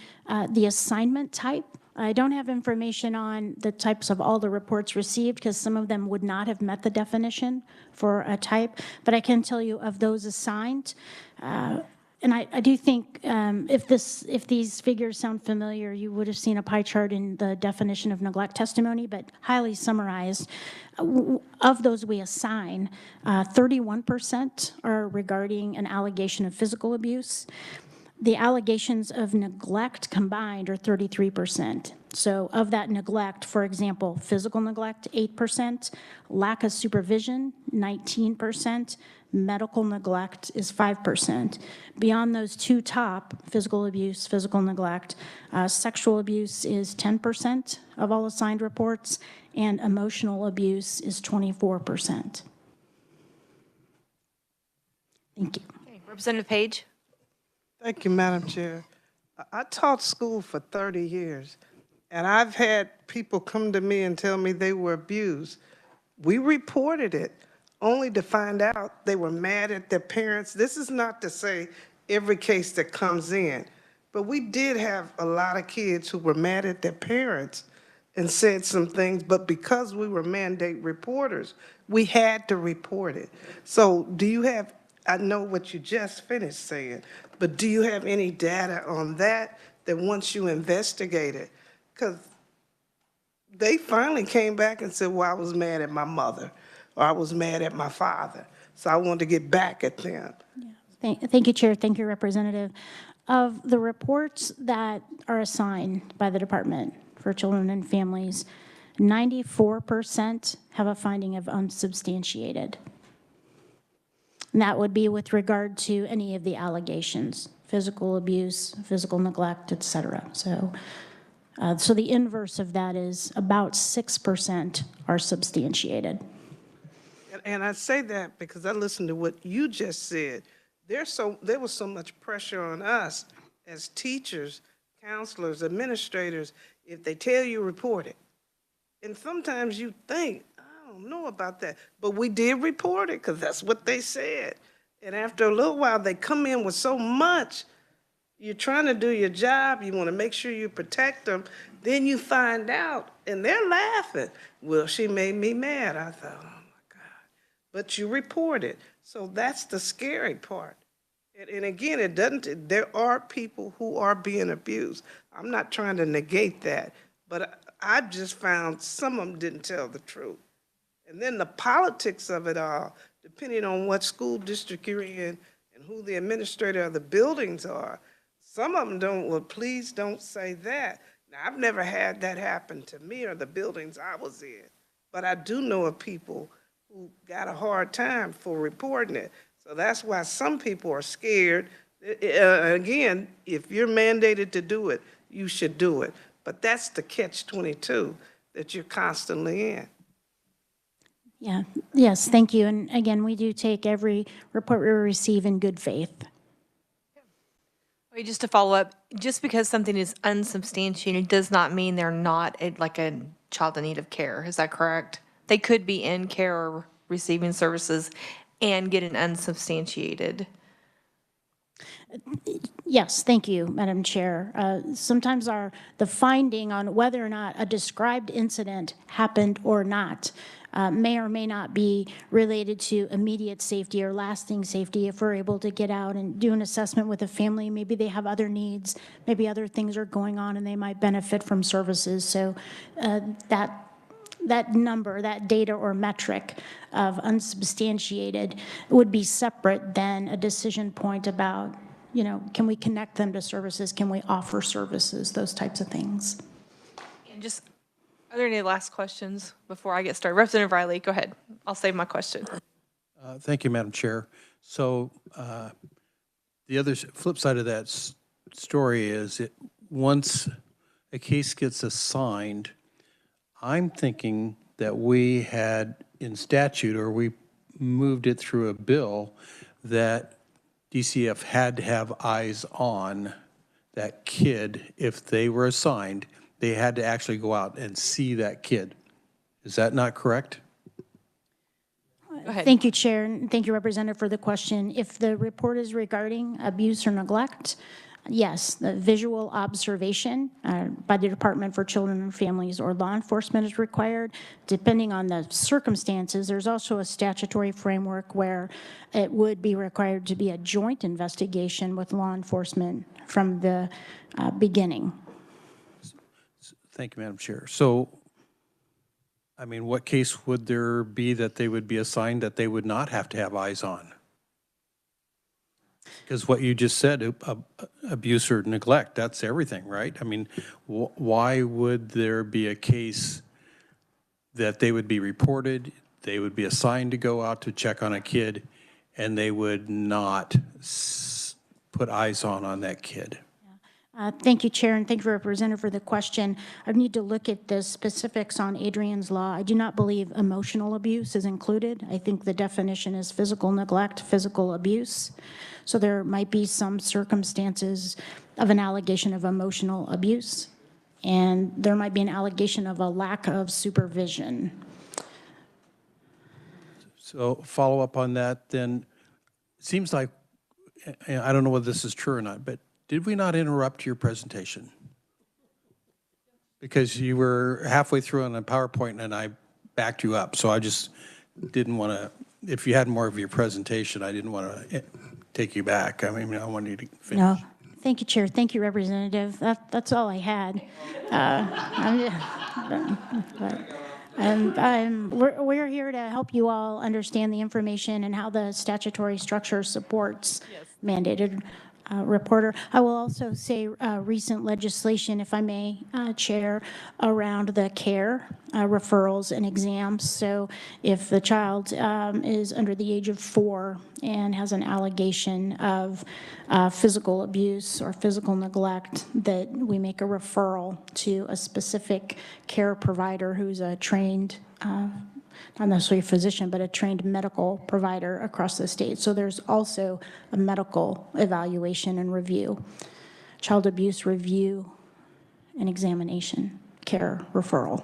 the assignment type. I don't have information on the types of all the reports received, because some of them would not have met the definition for a type, but I can tell you of those assigned. And I do think if these figures sound familiar, you would have seen a pie chart in the definition of neglect testimony, but highly summarized. Of those we assign, 31% are regarding an allegation of physical abuse. The allegations of neglect combined are 33%. So of that neglect, for example, physical neglect, 8%, lack of supervision, 19%, medical neglect is 5%. Beyond those two top, physical abuse, physical neglect, sexual abuse is 10% of all assigned reports, and emotional abuse is 24%. Thank you. Okay, Representative Page. Thank you, Madam Chair. I taught school for 30 years, and I've had people come to me and tell me they were abused. We reported it only to find out they were mad at their parents. This is not to say every case that comes in, but we did have a lot of kids who were mad at their parents and said some things, but because we were mandate reporters, we had to report it. So do you have, I know what you just finished saying, but do you have any data on that, that once you investigate it? Because they finally came back and said, well, I was mad at my mother, or I was mad at my father, so I wanted to get back at them. Thank you, Chair. Thank you, Representative. Of the reports that are assigned by the Department for Children and Families, 94% have a finding of unsubstantiated. And that would be with regard to any of the allegations, physical abuse, physical neglect, et cetera. So the inverse of that is about 6% are substantiated. And I say that because I listened to what you just said. There was so much pressure on us as teachers, counselors, administrators. If they tell you, report it. And sometimes you think, I don't know about that, but we did report it because that's what they said. And after a little while, they come in with so much. You're trying to do your job. You want to make sure you protect them. Then you find out, and they're laughing. Well, she made me mad. I thought, oh my God. But you report it. So that's the scary part. And again, there are people who are being abused. I'm not trying to negate that, but I just found some of them didn't tell the truth. And then the politics of it all, depending on what school district you're in and who the administrator of the buildings are, some of them don't, well, please don't say that. Now, I've never had that happen to me or the buildings I was in, but I do know of people who got a hard time for reporting it. So that's why some people are scared. Again, if you're mandated to do it, you should do it. But that's the catch-22 that you're constantly in. Yeah, yes, thank you. And again, we do take every report we receive in good faith. Wait, just to follow up, just because something is unsubstantiated does not mean they're not like a child in need of care. Is that correct? They could be in care or receiving services and get an unsubstantiated. Yes, thank you, Madam Chair. Sometimes the finding on whether or not a described incident happened or not may or may not be related to immediate safety or lasting safety. If we're able to get out and do an assessment with a family, maybe they have other needs, maybe other things are going on and they might benefit from services. So that number, that data or metric of unsubstantiated would be separate than a decision point about, you know, can we connect them to services? Can we offer services? Those types of things. And just, are there any last questions before I get started? Representative Riley, go ahead. I'll save my question. Thank you, Madam Chair. So the other flip side of that story is once a case gets assigned, I'm thinking that we had in statute, or we moved it through a bill, that DCF had to have eyes on that kid. If they were assigned, they had to actually go out and see that kid. Is that not correct? Go ahead. Thank you, Chair, and thank you, Representative, for the question. If the report is regarding abuse or neglect, yes, the visual observation by the Department for Children and Families or law enforcement is required. Depending on the circumstances, there's also a statutory framework where it would be required to be a joint investigation with law enforcement from the beginning. Thank you, Madam Chair. So, I mean, what case would there be that they would be assigned that they would not have to have eyes on? Because what you just said, abuse or neglect, that's everything, right? I mean, why would there be a case that they would be reported, they would be assigned to go out to check on a kid, and they would not put eyes on that kid? Thank you, Chair, and thank you, Representative, for the question. I need to look at the specifics on Adrian's law. I do not believe emotional abuse is included. I think the definition is physical neglect, physical abuse. So there might be some circumstances of an allegation of emotional abuse, and there might be an allegation of a lack of supervision. So follow up on that, then, it seems like, I don't know whether this is true or not, but did we not interrupt your presentation? Because you were halfway through on a PowerPoint and I backed you up, so I just didn't want to, if you had more of your presentation, I didn't want to take you back. I mean, I wanted you to finish. No, thank you, Chair. Thank you, Representative. That's all I had. We're here to help you all understand the information and how the statutory structure supports mandated reporter. I will also say recent legislation, if I may, Chair, around the care referrals and exams. So if the child is under the age of 4 and has an allegation of physical abuse or physical neglect, that we make a referral to a specific care provider who's a trained not necessarily a physician, but a trained medical provider across the state. So there's also a medical evaluation and review, child abuse review and examination, care referral.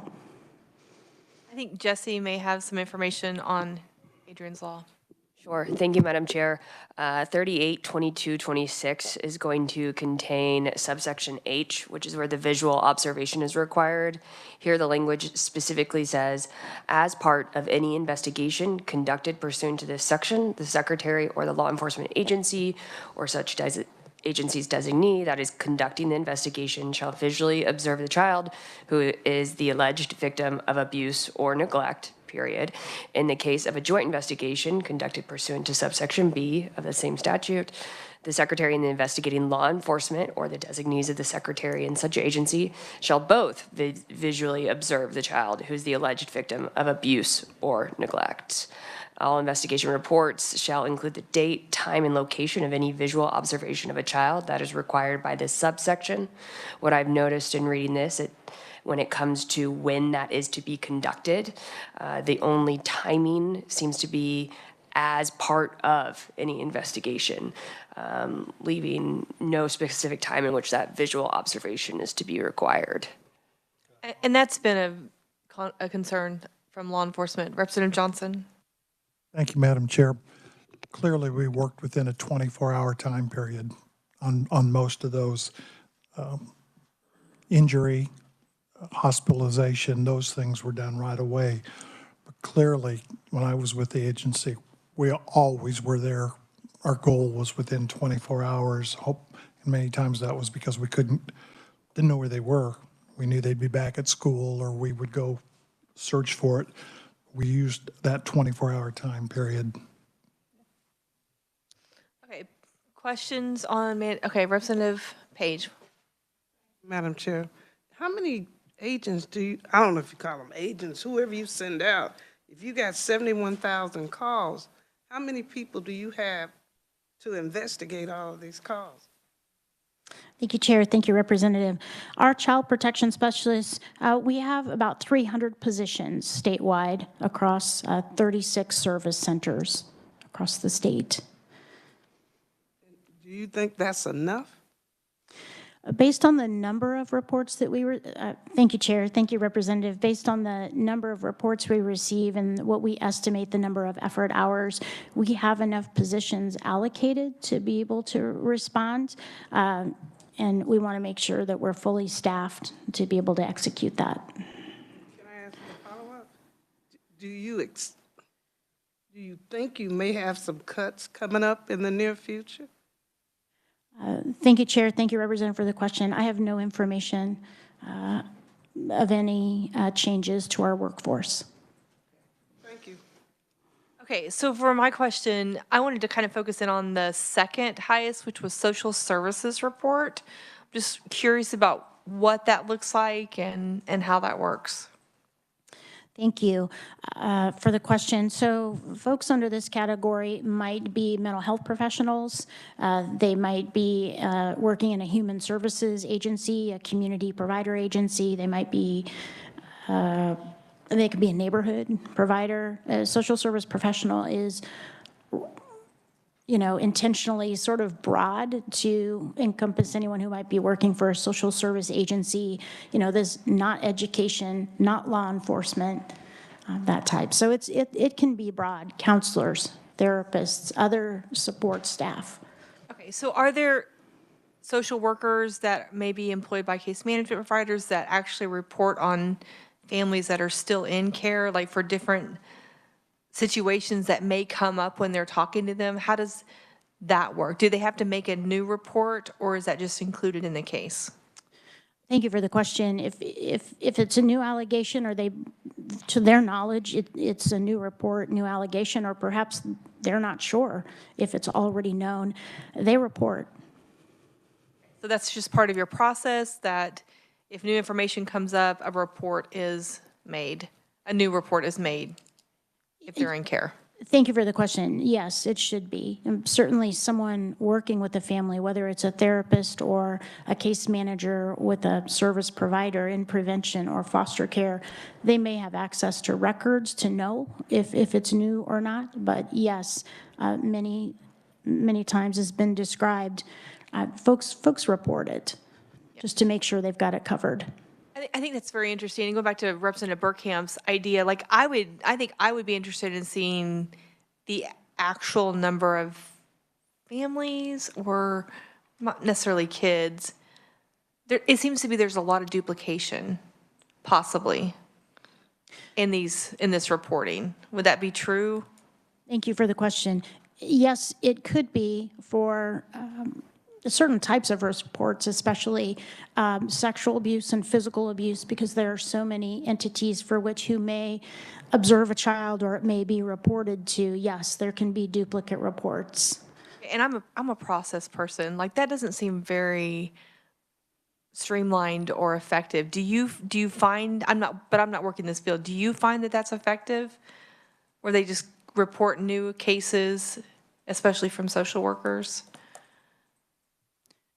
I think Jesse may have some information on Adrian's Law. Sure. Thank you, Madam Chair. 382226 is going to contain subsection H, which is where the visual observation is required. Here, the language specifically says, as part of any investigation conducted pursuant to this section, the secretary or the law enforcement agency or such agency's designee that is conducting the investigation shall visually observe the child who is the alleged victim of abuse or neglect, period. In the case of a joint investigation conducted pursuant to subsection B of the same statute, the secretary and the investigating law enforcement or the designees of the secretary and such agency shall both visually observe the child who is the alleged victim of abuse or neglect. All investigation reports shall include the date, time, and location of any visual observation of a child that is required by this subsection. What I've noticed in reading this, when it comes to when that is to be conducted, the only timing seems to be as part of any investigation, leaving no specific time in which that visual observation is to be required. And that's been a concern from law enforcement. Representative Johnson. Thank you, Madam Chair. Clearly, we worked within a 24-hour time period on most of those. Injury, hospitalization, those things were done right away. But clearly, when I was with the agency, we always were there. Our goal was within 24 hours. And many times that was because we didn't know where they were. We knew they'd be back at school or we would go search for it. We used that 24-hour time period. Okay, questions on, okay, Representative Page. Madam Chair, how many agents do you, I don't know if you call them agents, whoever you send out, if you got 71,000 calls, how many people do you have to investigate all of these calls? Thank you, Chair. Thank you, Representative. Our child protection specialists, we have about 300 positions statewide across 36 service centers across the state. Do you think that's enough? Based on the number of reports that we were, thank you, Chair. Thank you, Representative. Based on the number of reports we receive and what we estimate the number of effort hours, we have enough positions allocated to be able to respond. And we want to make sure that we're fully staffed to be able to execute that. Can I ask a follow-up? Do you think you may have some cuts coming up in the near future? Thank you, Chair. Thank you, Representative, for the question. I have no information of any changes to our workforce. Thank you. Okay, so for my question, I wanted to kind of focus in on the second highest, which was social services report. I'm just curious about what that looks like and how that works. Thank you for the question. So folks under this category might be mental health professionals. They might be working in a human services agency, a community provider agency. They might be they could be a neighborhood provider. A social service professional is, intentionally sort of broad to encompass anyone who might be working for a social service agency. There's not education, not law enforcement, that type. So it can be broad, counselors, therapists, other support staff. Okay, so are there social workers that may be employed by case management providers that actually report on families that are still in care, like for different situations that may come up when they're talking to them? How does that work? Do they have to make a new report, or is that just included in the case? Thank you for the question. If it's a new allegation, or they, to their knowledge, it's a new report, new allegation, or perhaps they're not sure if it's already known, they report. So that's just part of your process, that if new information comes up, a report is made, a new report is made if they're in care. Thank you for the question. Yes, it should be. And certainly someone working with the family, whether it's a therapist or a case manager with a service provider in prevention or foster care, they may have access to records to know if it's new or not. But yes, many times has been described, folks report it just to make sure they've got it covered. I think that's very interesting. And going back to Representative Burkham's idea, like I think I would be interested in seeing the actual number of families, or not necessarily kids. It seems to be there's a lot of duplication, possibly, in this reporting. Would that be true? Thank you for the question. Yes, it could be for certain types of reports, especially sexual abuse and physical abuse, because there are so many entities for which who may observe a child, or it may be reported to. Yes, there can be duplicate reports. And I'm a process person. Like, that doesn't seem very streamlined or effective. Do you find, I'm not working this field. Do you find that that's effective, where they just report new cases, especially from social workers?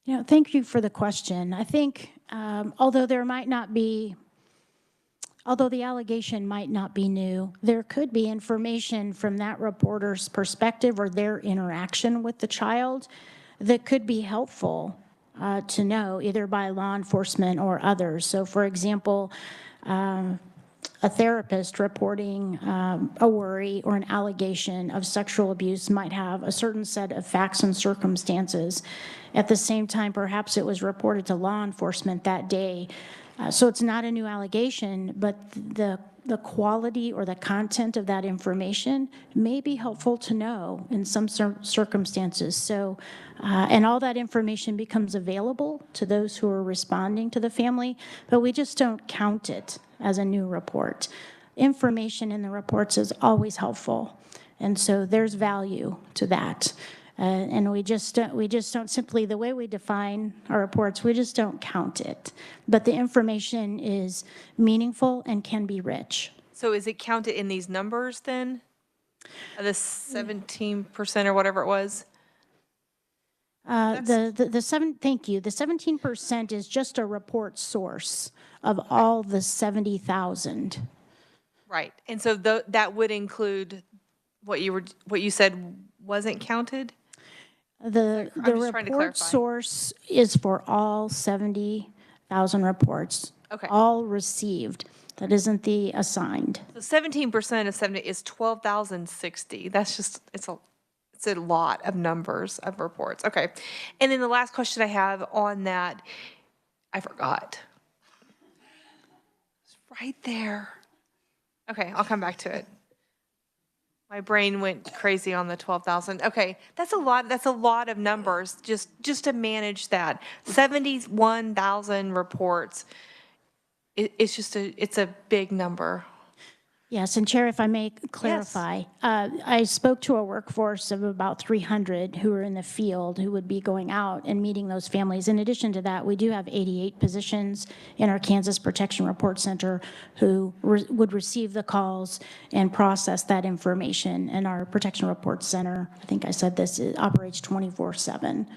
You know, thank you for the question. I think although the allegation might not be new, there could be information from that reporter's perspective or their interaction with the child that could be helpful to know, either by law enforcement or others. So, for example, a therapist reporting a worry or an allegation of sexual abuse might have a certain set of facts and circumstances. At the same time, perhaps it was reported to law enforcement that day. So it's not a new allegation, but the quality or the content of that information may be helpful to know in some circumstances. So, and all that information becomes available to those who are responding to the family, but we just don't count it as a new report. Information in the reports is always helpful, and so there's value to that. And we just don't simply, the way we define our reports, we just don't count it. But the information is meaningful and can be rich. So is it counted in these numbers then? The 17% or whatever it was? Thank you. The 17% is just a report source of all the 70,000. Right. And so that would include what you said wasn't counted? The report source is for all 70,000 reports. Okay. All received. That isn't the assigned. So 17% of 70 is 12,060. That's just, it's a lot of numbers of reports. Okay. And then the last question I have on that, I forgot. It's right there. Okay, I'll come back to it. My brain went crazy on the 12,000. Okay, that's a lot of numbers just to manage that. 71,000 reports. It's a big number. Yes, and Chair, if I may clarify, I spoke to a workforce of about 300 who are in the field who would be going out and meeting those families. In addition to that, we do have 88 positions in our Kansas Protection Report Center who would receive the calls and process that information. And our Protection Report Center, I think I said this, it operates 24/7.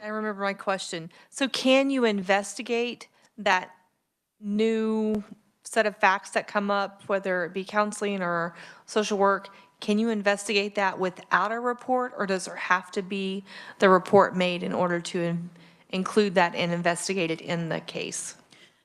I remember my question. So can you investigate that new set of facts that come up, whether it be counseling or social work? Can you investigate that without a report, or does there have to be the report made in order to include that and investigate it in the case?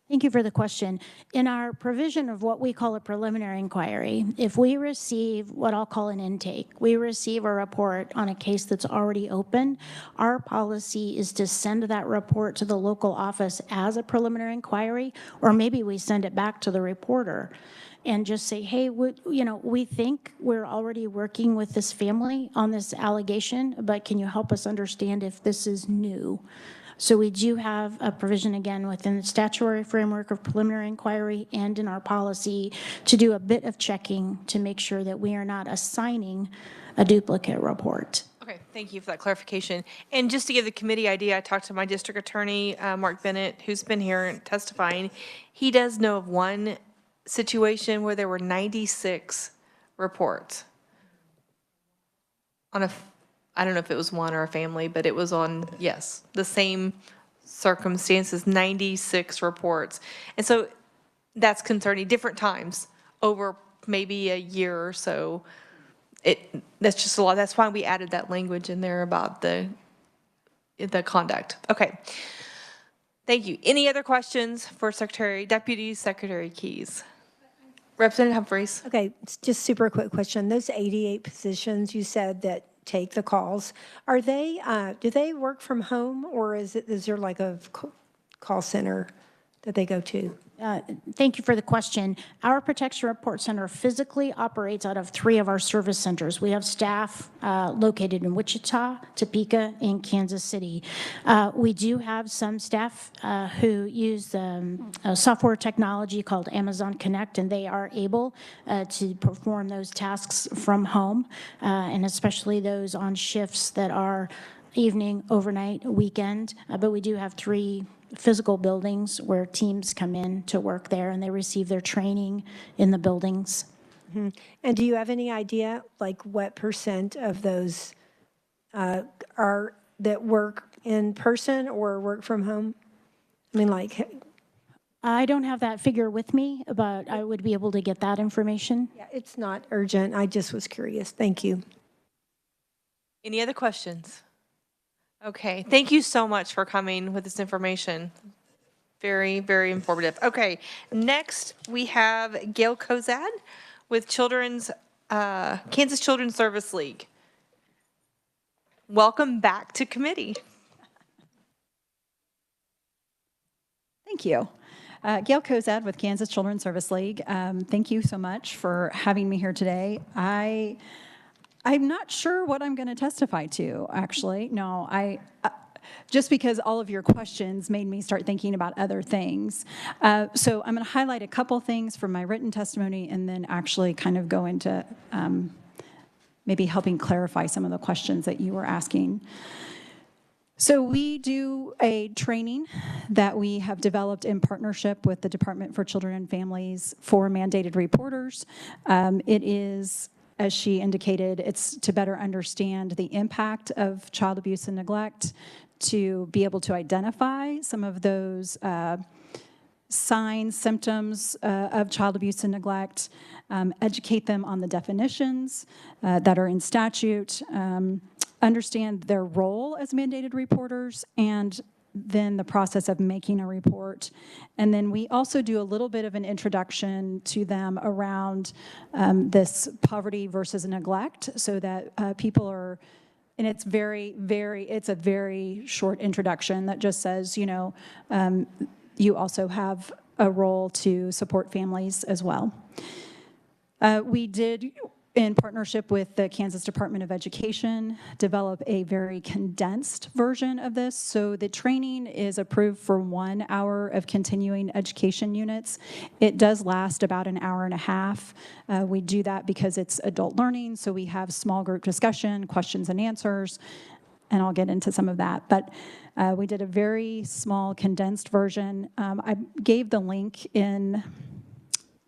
Thank you for the question. In our provision of what we call a preliminary inquiry, if we receive what I'll call an intake, we receive a report on a case that's already open, our policy is to send that report to the local office as a preliminary inquiry, or maybe we send it back to the reporter and just say, hey, we think we're already working with this family on this allegation, but can you help us understand if this is new? So we do have a provision, again, within the statutory framework of preliminary inquiry and in our policy to do a bit of checking to make sure that we are not assigning a duplicate report. Okay, thank you for that clarification. And just to give the committee idea, I talked to my district attorney, Mark Bennett, who's been here testifying. He does know of one situation where there were 96 reports on I don't know if it was one or a family, but it was on, yes, the same circumstances, 96 reports. And so that's concerning, different times over maybe a year or so. That's just a lot. That's why we added that language in there about the conduct. Okay. Thank you. Any other questions for Deputy Secretary Keys? Representative Humphreys. Okay, it's just super quick question. Those 88 positions you said that take the calls, are they, do they work from home, or is there like a call center that they go to? Thank you for the question. Our Protection Report Center physically operates out of 3 of our service centers. We have staff located in Wichita, Topeka, and Kansas City. We do have some staff who use software technology called Amazon Connect, and they are able to perform those tasks from home, and especially those on shifts that are evening, overnight, weekend. But we do have 3 physical buildings where teams come in to work there, and they receive their training in the buildings. Mm-hmm. And do you have any idea, like, what % of those are that work in person or work from home? I mean, like... I don't have that figure with me, but I would be able to get that information. Yeah, it's not urgent. I just was curious. Thank you. Any other questions? Okay, thank you so much for coming with this information. Very, very informative. Okay, next we have Gail Kozad with Kansas Children's Service League. Welcome back to committee. Thank you. Gail Kozad with Kansas Children's Service League. Thank you so much for having me here today. I'm not sure what I'm going to testify to, actually. No, just because all of your questions made me start thinking about other things. So I'm going to highlight a couple things from my written testimony and then actually kind of go into maybe helping clarify some of the questions that you were asking. So we do a training that we have developed in partnership with the Department for Children and Families for mandated reporters. It is, as she indicated, it's to better understand the impact of child abuse and neglect, to be able to identify some of those signs, symptoms of child abuse and neglect, educate them on the definitions that are in statute, understand their role as mandated reporters, and then the process of making a report. And then we also do a little bit of an introduction to them around this poverty versus neglect, so that people are, and it's it's a very short introduction that just says, you also have a role to support families as well. We did, in partnership with the Kansas Department of Education, develop a very condensed version of this. So the training is approved for 1 hour of continuing education units. It does last about an hour and a half. We do that because it's adult learning, so we have small group discussion, questions and answers, and I'll get into some of that. But we did a very small condensed version. I gave the link in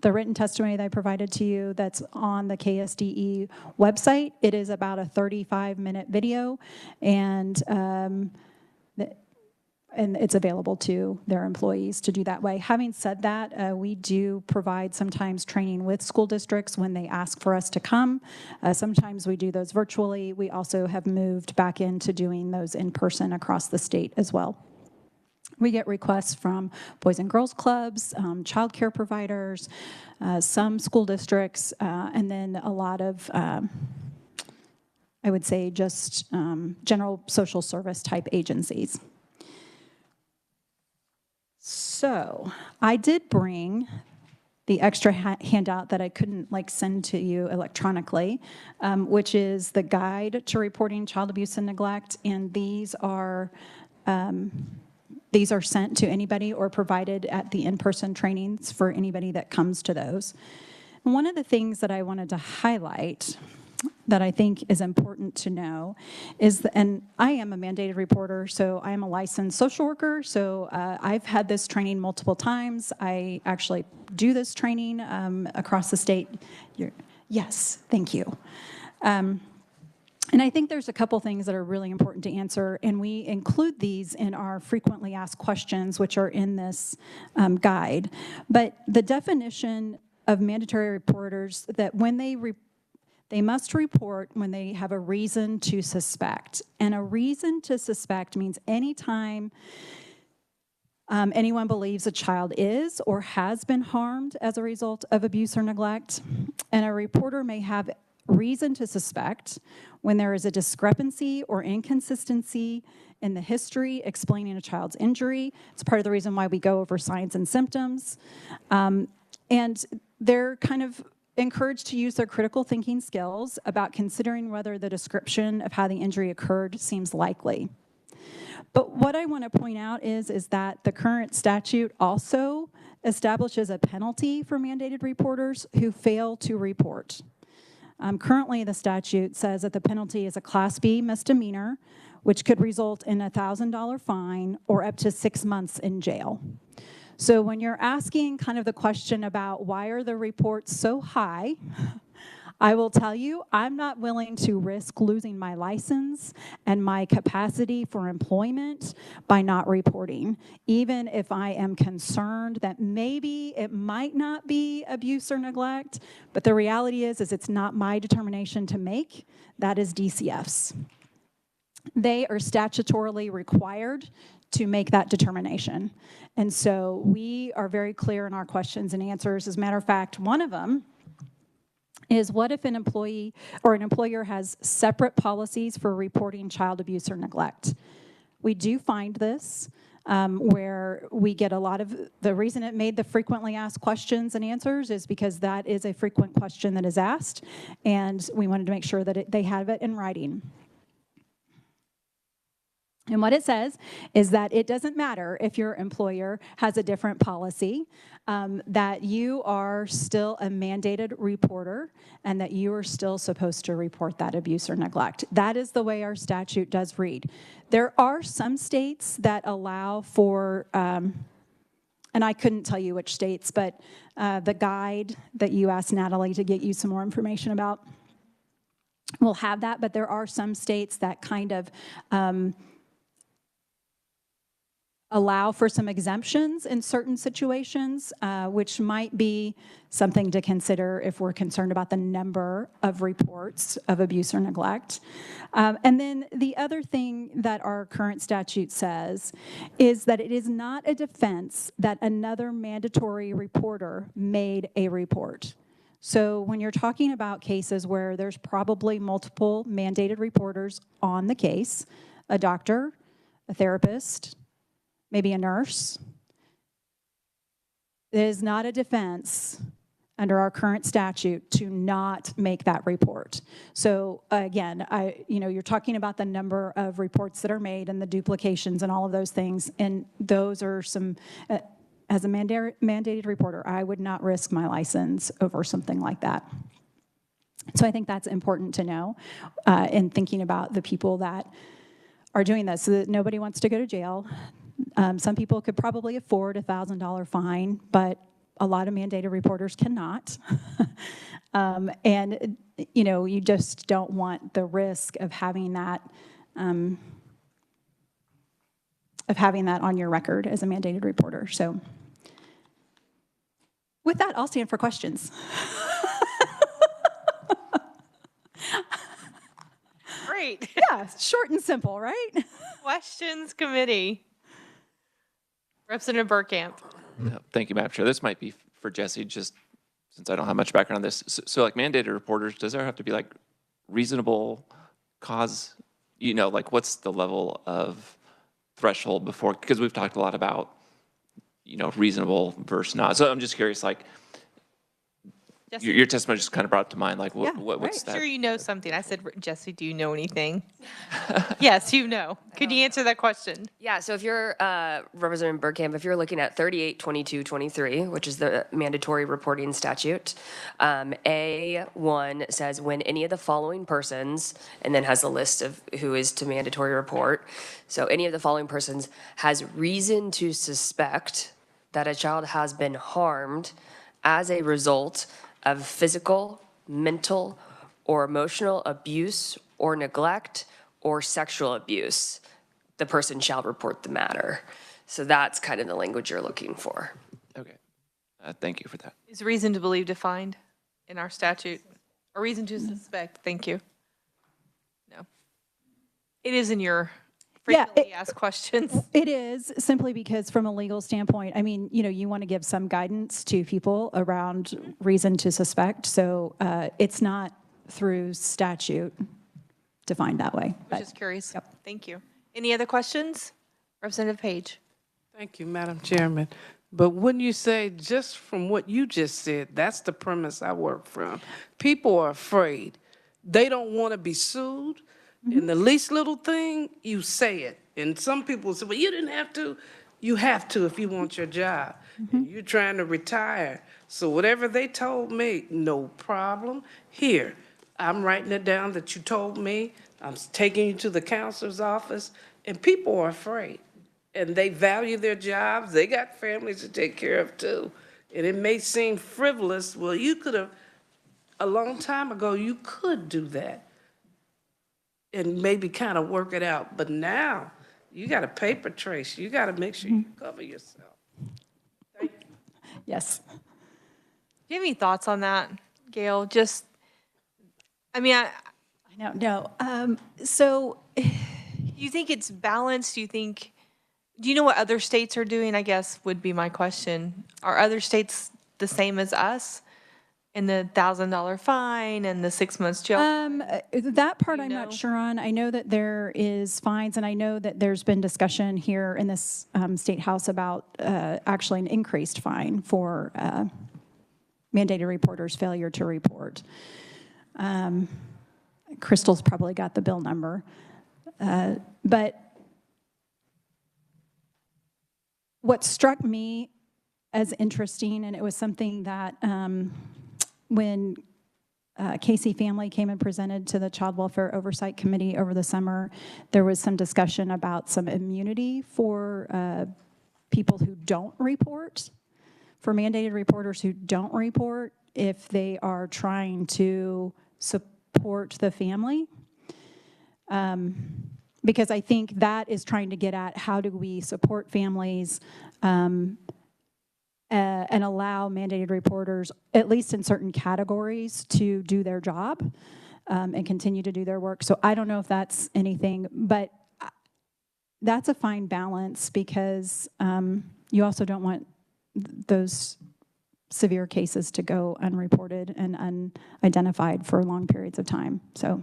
the written testimony that I provided to you that's on the KSDE website. It is about a 35-minute video, and it's available to their employees to do that way. Having said that, we do provide sometimes training with school districts when they ask for us to come. Sometimes we do those virtually. We also have moved back into doing those in person across the state as well. We get requests from Boys and Girls Clubs, childcare providers, some school districts, and then a lot of, I would say, just general social service type agencies. So I did bring the extra handout that I couldn't send to you electronically, which is the Guide to Reporting Child Abuse and Neglect, and these are sent to anybody or provided at the in-person trainings for anybody that comes to those. And one of the things that I wanted to highlight that I think is important to know is, and I am a mandated reporter, so I am a licensed social worker, so I've had this training multiple times. I actually do this training across the state. Yes, thank you. And I think there's a couple things that are really important to answer, and we include these in our frequently asked questions, which are in this guide. But the definition of mandatory reporters, that when they must report when they have a reason to suspect. And a reason to suspect means anytime anyone believes a child is or has been harmed as a result of abuse or neglect. And a reporter may have reason to suspect when there is a discrepancy or inconsistency in the history explaining a child's injury. It's part of the reason why we go over signs and symptoms. And they're kind of encouraged to use their critical thinking skills about considering whether the description of how the injury occurred seems likely. But what I want to point out is that the current statute also establishes a penalty for mandated reporters who fail to report. Currently, the statute says that the penalty is a Class B misdemeanor, which could result in a $1,000 fine or up to 6 months in jail. So when you're asking kind of the question about why are the reports so high, I will tell you I'm not willing to risk losing my license and my capacity for employment by not reporting, even if I am concerned that maybe it might not be abuse or neglect, but the reality is it's not my determination to make. That is DCF's. They are statutorily required to make that determination. And so we are very clear in our questions and answers. As a matter of fact, one of them is, what if an employee or an employer has separate policies for reporting child abuse or neglect? We do find this where we get a lot of, the reason it made the frequently asked questions and answers is because that is a frequent question that is asked, and we wanted to make sure that they have it in writing. And what it says is that it doesn't matter if your employer has a different policy, that you are still a mandated reporter and that you are still supposed to report that abuse or neglect. That is the way our statute does read. There are some states that allow for, and I couldn't tell you which states, but the guide that you asked Natalie to get you some more information about will have that, but there are some states that kind of allow for some exemptions in certain situations, which might be something to consider if we're concerned about the number of reports of abuse or neglect. And then the other thing that our current statute says is that it is not a defense that another mandatory reporter made a report. So when you're talking about cases where there's probably multiple mandated reporters on the case, a doctor, a therapist, maybe a nurse, it is not a defense under our current statute to not make that report. So again, you're talking about the number of reports that are made and the duplications and all of those things, and those are some, as a mandated reporter, I would not risk my license over something like that. So I think that's important to know in thinking about the people that are doing this, so that nobody wants to go to jail. Some people could probably afford a $1,000 fine, but a lot of mandated reporters cannot. And you just don't want the risk of having that on your record as a mandated reporter. So with that, I'll stand for questions. Great. Yeah, short and simple, right? Questions committee. Representative Burkamp. Thank you, Madam Chair. This might be for Jesse, just since I don't have much background on this. So like mandated reporters, does there have to be like reasonable cause? You know, like what's the level of threshold before, because we've talked a lot about, you know, reasonable versus not. So I'm just curious, like, your testimony just kind of brought to mind, like, what's that? Sure, you know something. I said, Jesse, do you know anything? Yes, you know. Could you answer that question? Yeah, so if you're Representative Burkamp, if you're looking at 382223, which is the mandatory reporting statute, A1 says when any of the following persons, and then has a list of who is to mandatory report. So any of the following persons has reason to suspect that a child has been harmed as a result of physical, mental, or emotional abuse or neglect or sexual abuse, the person shall report the matter. So that's kind of the language you're looking for. Okay. Thank you for that. Is reason to believe defined in our statute? Or reason to suspect? Thank you. No. It is in your frequently asked questions. It is, simply because from a legal standpoint, I mean, you know, you want to give some guidance to people around reason to suspect. So it's not through statute defined that way. I was just curious. Yep. Thank you. Any other questions? Representative Page. Thank you, Madam Chairman. But wouldn't you say, just from what you just said, that's the premise I work from. People are afraid. They don't want to be sued. And the least little thing, you say it. And some people say, well, you didn't have to. You have to if you want your job. And you're trying to retire. So whatever they told me, no problem. Here, I'm writing it down that you told me. I'm taking you to the counselor's office. And people are afraid. And they value their jobs. They got families to take care of too. And it may seem frivolous. Well, you could have, a long time ago, you could do that and maybe kind of work it out. But now, you got a paper trace. You got to make sure you cover yourself. Thank you. Yes. Do you have any thoughts on that, Gail? Just, I mean, I know, no. So, do you think it's balanced? Do you know what other states are doing, I guess, would be my question. Are other states the same as us? And the $1,000 fine and the 6 months jail? that part I'm not sure on. I know that there is fines, and I know that there's been discussion here in this state house about actually an increased fine for mandated reporters' failure to report. Crystal's probably got the bill number. But what struck me as interesting, and it was something that when Casey family came and presented to the Child Welfare Oversight Committee over the summer, there was some discussion about some immunity for people who don't report, for mandated reporters who don't report, if they are trying to support the family. Because I think that is trying to get at how do we support families and allow mandated reporters, at least in certain categories, to do their job and continue to do their work. So I don't know if that's anything, but that's a fine balance, because you also don't want those severe cases to go unreported and unidentified for long periods of time. So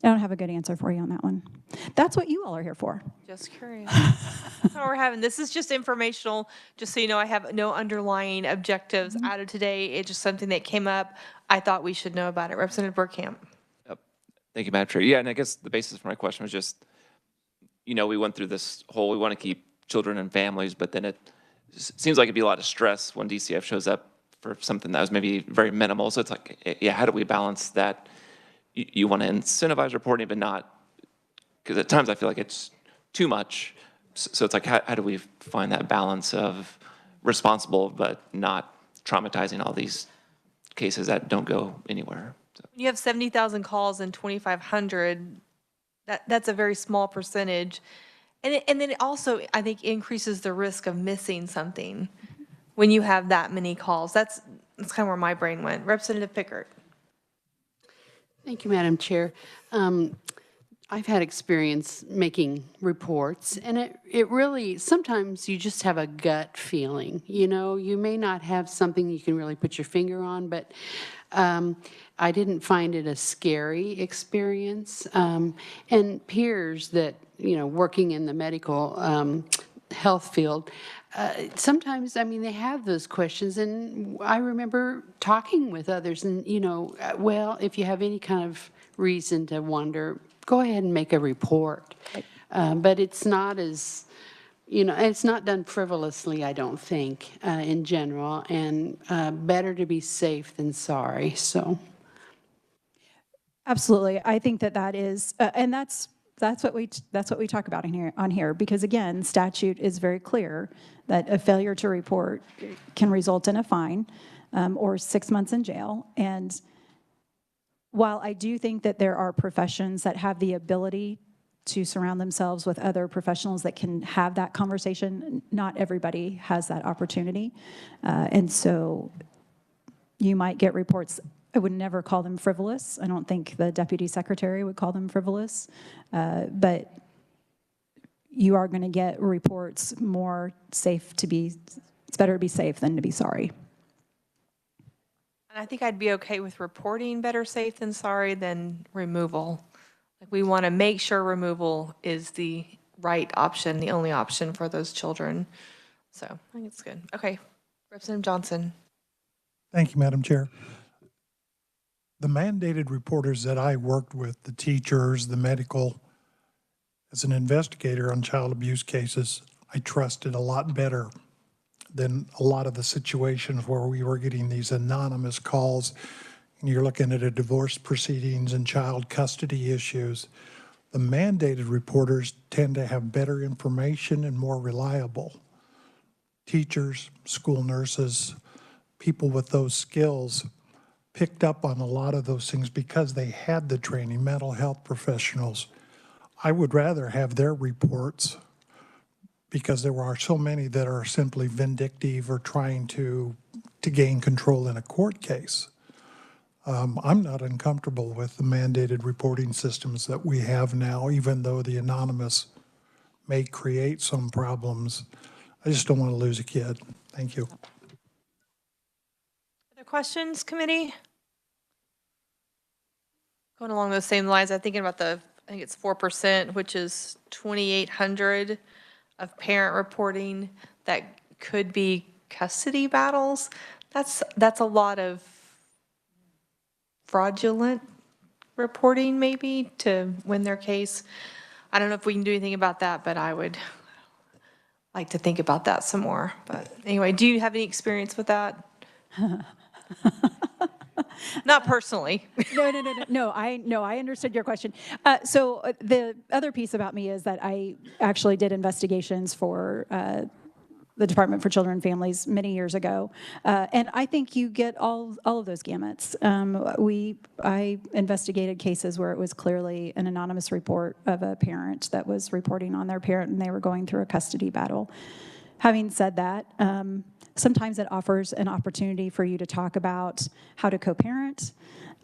I don't have a good answer for you on that one. That's what you all are here for. Just curious. That's what we're having. This is just informational, just so you know. I have no underlying objectives out of today. It's just something that came up. I thought we should know about it. Representative Burkamp. Yep. Thank you, Madam Chair. Yeah, and I guess the basis for my question was just, you know, we went through this whole, we want to keep children and families, but then it seems like it'd be a lot of stress when DCF shows up for something that was maybe very minimal. So it's like, yeah, how do we balance that? You want to incentivize reporting, but not, because at times I feel like it's too much. So it's like, how do we find that balance of responsible but not traumatizing all these cases that don't go anywhere? So. You have 70,000 calls and 2,500. That's a very small percentage. And then it also, I think, increases the risk of missing something when you have that many calls. That's kind of where my brain went. Representative Pickert. Thank you, Madam Chair. I've had experience making reports, and it really, sometimes you just have a gut feeling, you know? You may not have something you can really put your finger on, but I didn't find it a scary experience. And peers that, you know, working in the medical health field, sometimes, I mean, they have those questions, and I remember talking with others, and, you know, well, if you have any kind of reason to wonder, go ahead and make a report. But it's not as, you know, it's not done frivolously, I don't think, in general, and better to be safe than sorry, so. Absolutely. I think that that is, and that's what we talk about on here, because again, statute is very clear that a failure to report can result in a fine or 6 months in jail. And while I do think that there are professions that have the ability to surround themselves with other professionals that can have that conversation, not everybody has that opportunity. And so you might get reports. I would never call them frivolous. I don't think the deputy secretary would call them frivolous. But you are going to get reports more safe to be, it's better to be safe than to be sorry. And I think I'd be okay with reporting better safe than sorry than removal. Like, we want to make sure removal is the right option, the only option for those children. So I think it's good. Okay, Representative Johnson. Thank you, Madam Chair. The mandated reporters that I worked with, the teachers, the medical, as an investigator on child abuse cases, I trusted a lot better than a lot of the situations where we were getting these anonymous calls, and you're looking at a divorce proceedings and child custody issues. The mandated reporters tend to have better information and more reliable. Teachers, school nurses, people with those skills picked up on a lot of those things because they had the training, mental health professionals. I would rather have their reports, because there are so many that are simply vindictive or trying to gain control in a court case. I'm not uncomfortable with the mandated reporting systems that we have now, even though the anonymous may create some problems. I just don't want to lose a kid. Thank you. Other questions, committee? Going along those same lines, I'm thinking about I think it's 4%, which is 2,800 of parent reporting that could be custody battles. That's a lot of fraudulent reporting, maybe, to win their case. I don't know if we can do anything about that, but I would like to think about that some more. But anyway, do you have any experience with that? Not personally. No, I understood your question. So the other piece about me is that I actually did investigations for the Department for Children and Families many years ago. And I think you get all of those gamuts. I investigated cases where it was clearly an anonymous report of a parent that was reporting on their parent and they were going through a custody battle. Having said that, sometimes it offers an opportunity for you to talk about how to co-parent,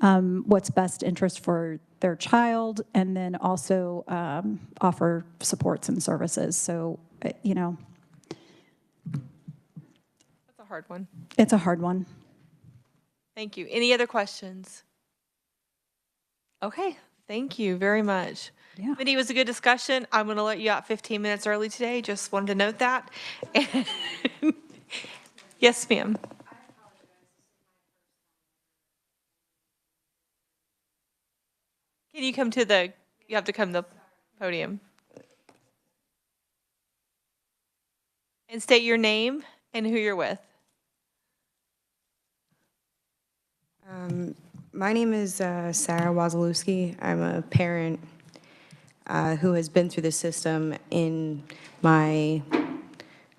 what's best interest for their child, and then also offer supports and services. So, you know. That's a hard one. It's a hard one. Thank you. Any other questions? Okay, thank you very much. Yeah. Committee, was a good discussion. I'm going to let you out 15 minutes early today. Just wanted to note that. Yes, ma'am. Can you come to you have to come to the podium. And state your name and who you're with. My name is Sarah Wazalewski. I'm a parent who has been through the system in my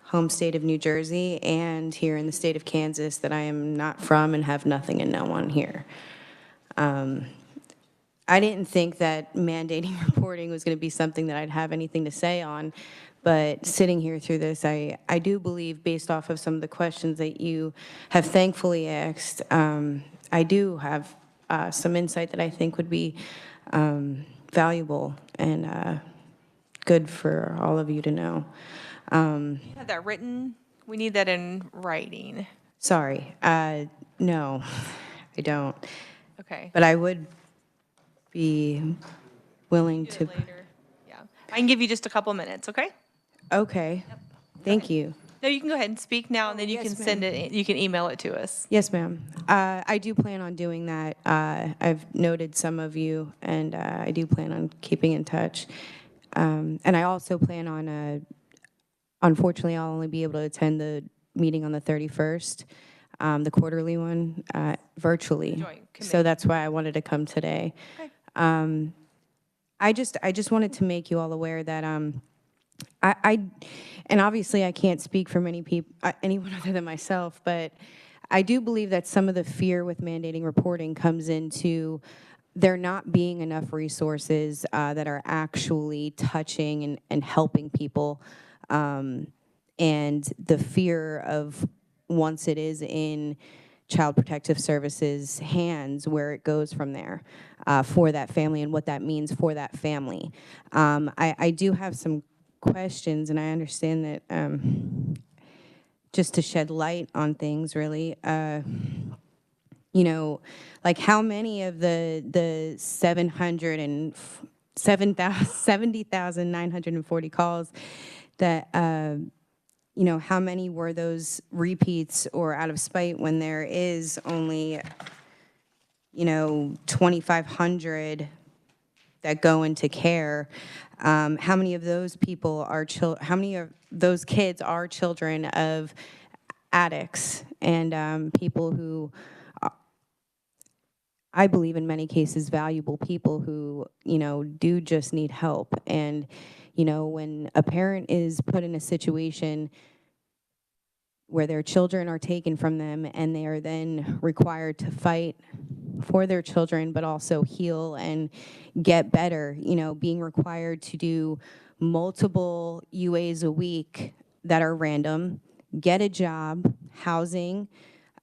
home state of New Jersey and here in the state of Kansas that I am not from and have nothing and no one here. I didn't think that mandating reporting was going to be something that I'd have anything to say on, but sitting here through this, I do believe, based off of some of the questions that you have thankfully asked, I do have some insight that I think would be valuable and good for all of you to know. You have that written? We need that in writing. Sorry, no, I don't. Okay. But I would be willing Do to. it later. Yeah. I can give you just a couple minutes, okay? Okay, thank you. No, you can go ahead and speak now, and then you yes, can send it, you can email it to us. Yes, ma'am. I do plan on doing that. I've noted some of you, and I do plan on keeping in touch. And I also plan on, unfortunately, I'll only be able to attend the meeting on the 31st, the quarterly one, virtually. Joint So committee. that's why I wanted to come today. Okay. I just wanted to make you all aware that and obviously I can't speak for many people, anyone other than myself, but I do believe that some of the fear with mandating reporting comes into there not being enough resources that are actually touching and helping people, and the fear of once it is in Child Protective Services hands, where it goes from there for that family and what that means for that family. I do have some questions, and I understand that just to shed light on things, really, you know, like how many of the 70,940 calls that, you know, how many were those repeats or out of spite when there is only, you know, 2,500 that go into care? How many of those people are how many of those kids are children of addicts and people who I believe in many cases valuable people who, you know, do just need help? And, you know, when a parent is put in a situation where their children are taken from them and they are then required to fight for their children, but also heal and get better, you know, being required to do multiple UAs a week that are random, get a job, housing,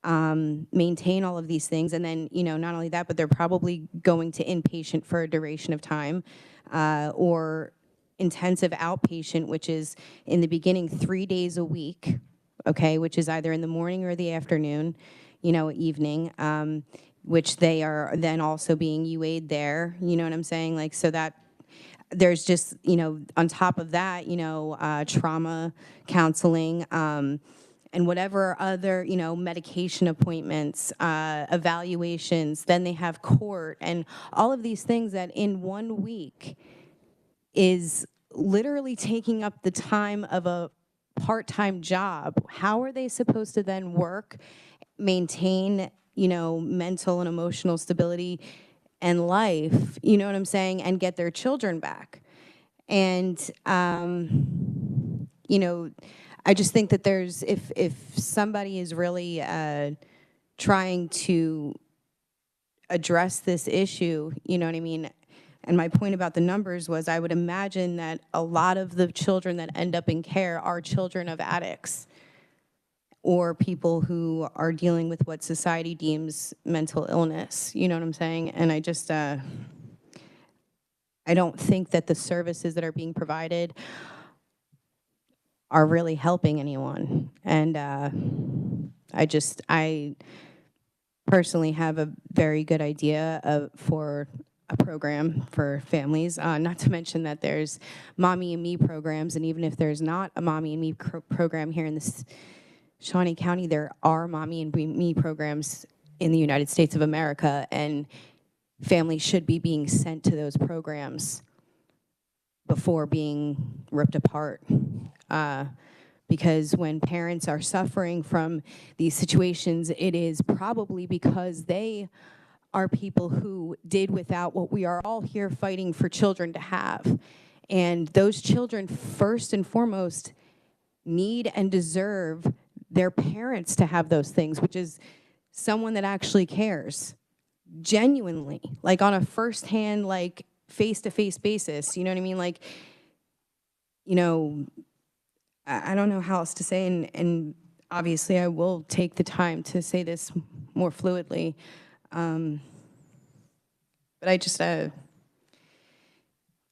maintain all of these things, and then, you know, not only that, but they're probably going to inpatient for a duration of time, or intensive outpatient, which is in the beginning 3 days a week, okay, which is either in the morning or the afternoon, you know, evening, which they are then also being UA'd there, you know what I'm saying? Like, so that there's just, you know, on top of that, you know, trauma counseling, and whatever other, you know, medication appointments, evaluations, then they have court, and all of these things that in 1 week is literally taking up the time of a part-time job. How are they supposed to then work, maintain, you know, mental and emotional stability and life, you know what I'm saying, and get their children back? And, you know, I just think that there's, if somebody is really trying to address this issue, you know what I mean? And my point about the numbers was I would imagine that a lot of the children that end up in care are children of addicts or people who are dealing with what society deems mental illness, you know what I'm saying? And I just, I don't think that the services that are being provided are really helping anyone. And I personally have a very good idea for a program for families, not to mention that there's Mommy and Me programs, and even if there's not a Mommy and Me program here in this Shawnee County, there are Mommy and Me programs in the United States of America, and families should be being sent to those programs before being ripped apart. Because when parents are suffering from these situations, it is probably because they are people who did without what we are all here fighting for children to have. And those children, first and foremost, need and deserve their parents to have those things, which is someone that actually cares, genuinely, like on a firsthand, like face-to-face basis, you know what I mean? Like, you know, I don't know how else to say, and obviously I will take the time to say this more fluidly, but I just,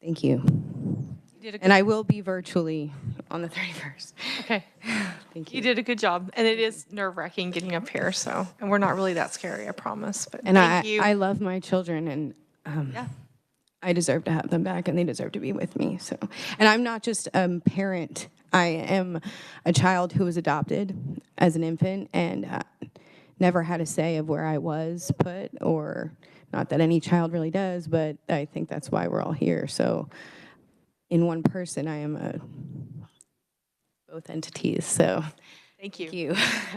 Thank you. You did a And I will be virtually on the 31st. Okay. Thank You you. did a good job. And it is nerve-wracking getting up here, so, and we're not really that scary, I promise, but And thank you. I love my children, and Yeah. I deserve to have them back, and they deserve to be with me. So, and I'm not just a parent. I am a child who was adopted as an infant and never had a say of where I was put, or not that any child really does, but I think that's why we're all here. So, in one person, I am both entities. So, Thank you. thank you.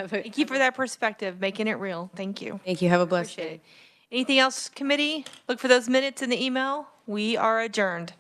Thank you for that perspective, making it real. Thank you. Thank you. Have a blessed Appreciate day. it. Anything else, committee? Look for those minutes in the email. We are adjourned.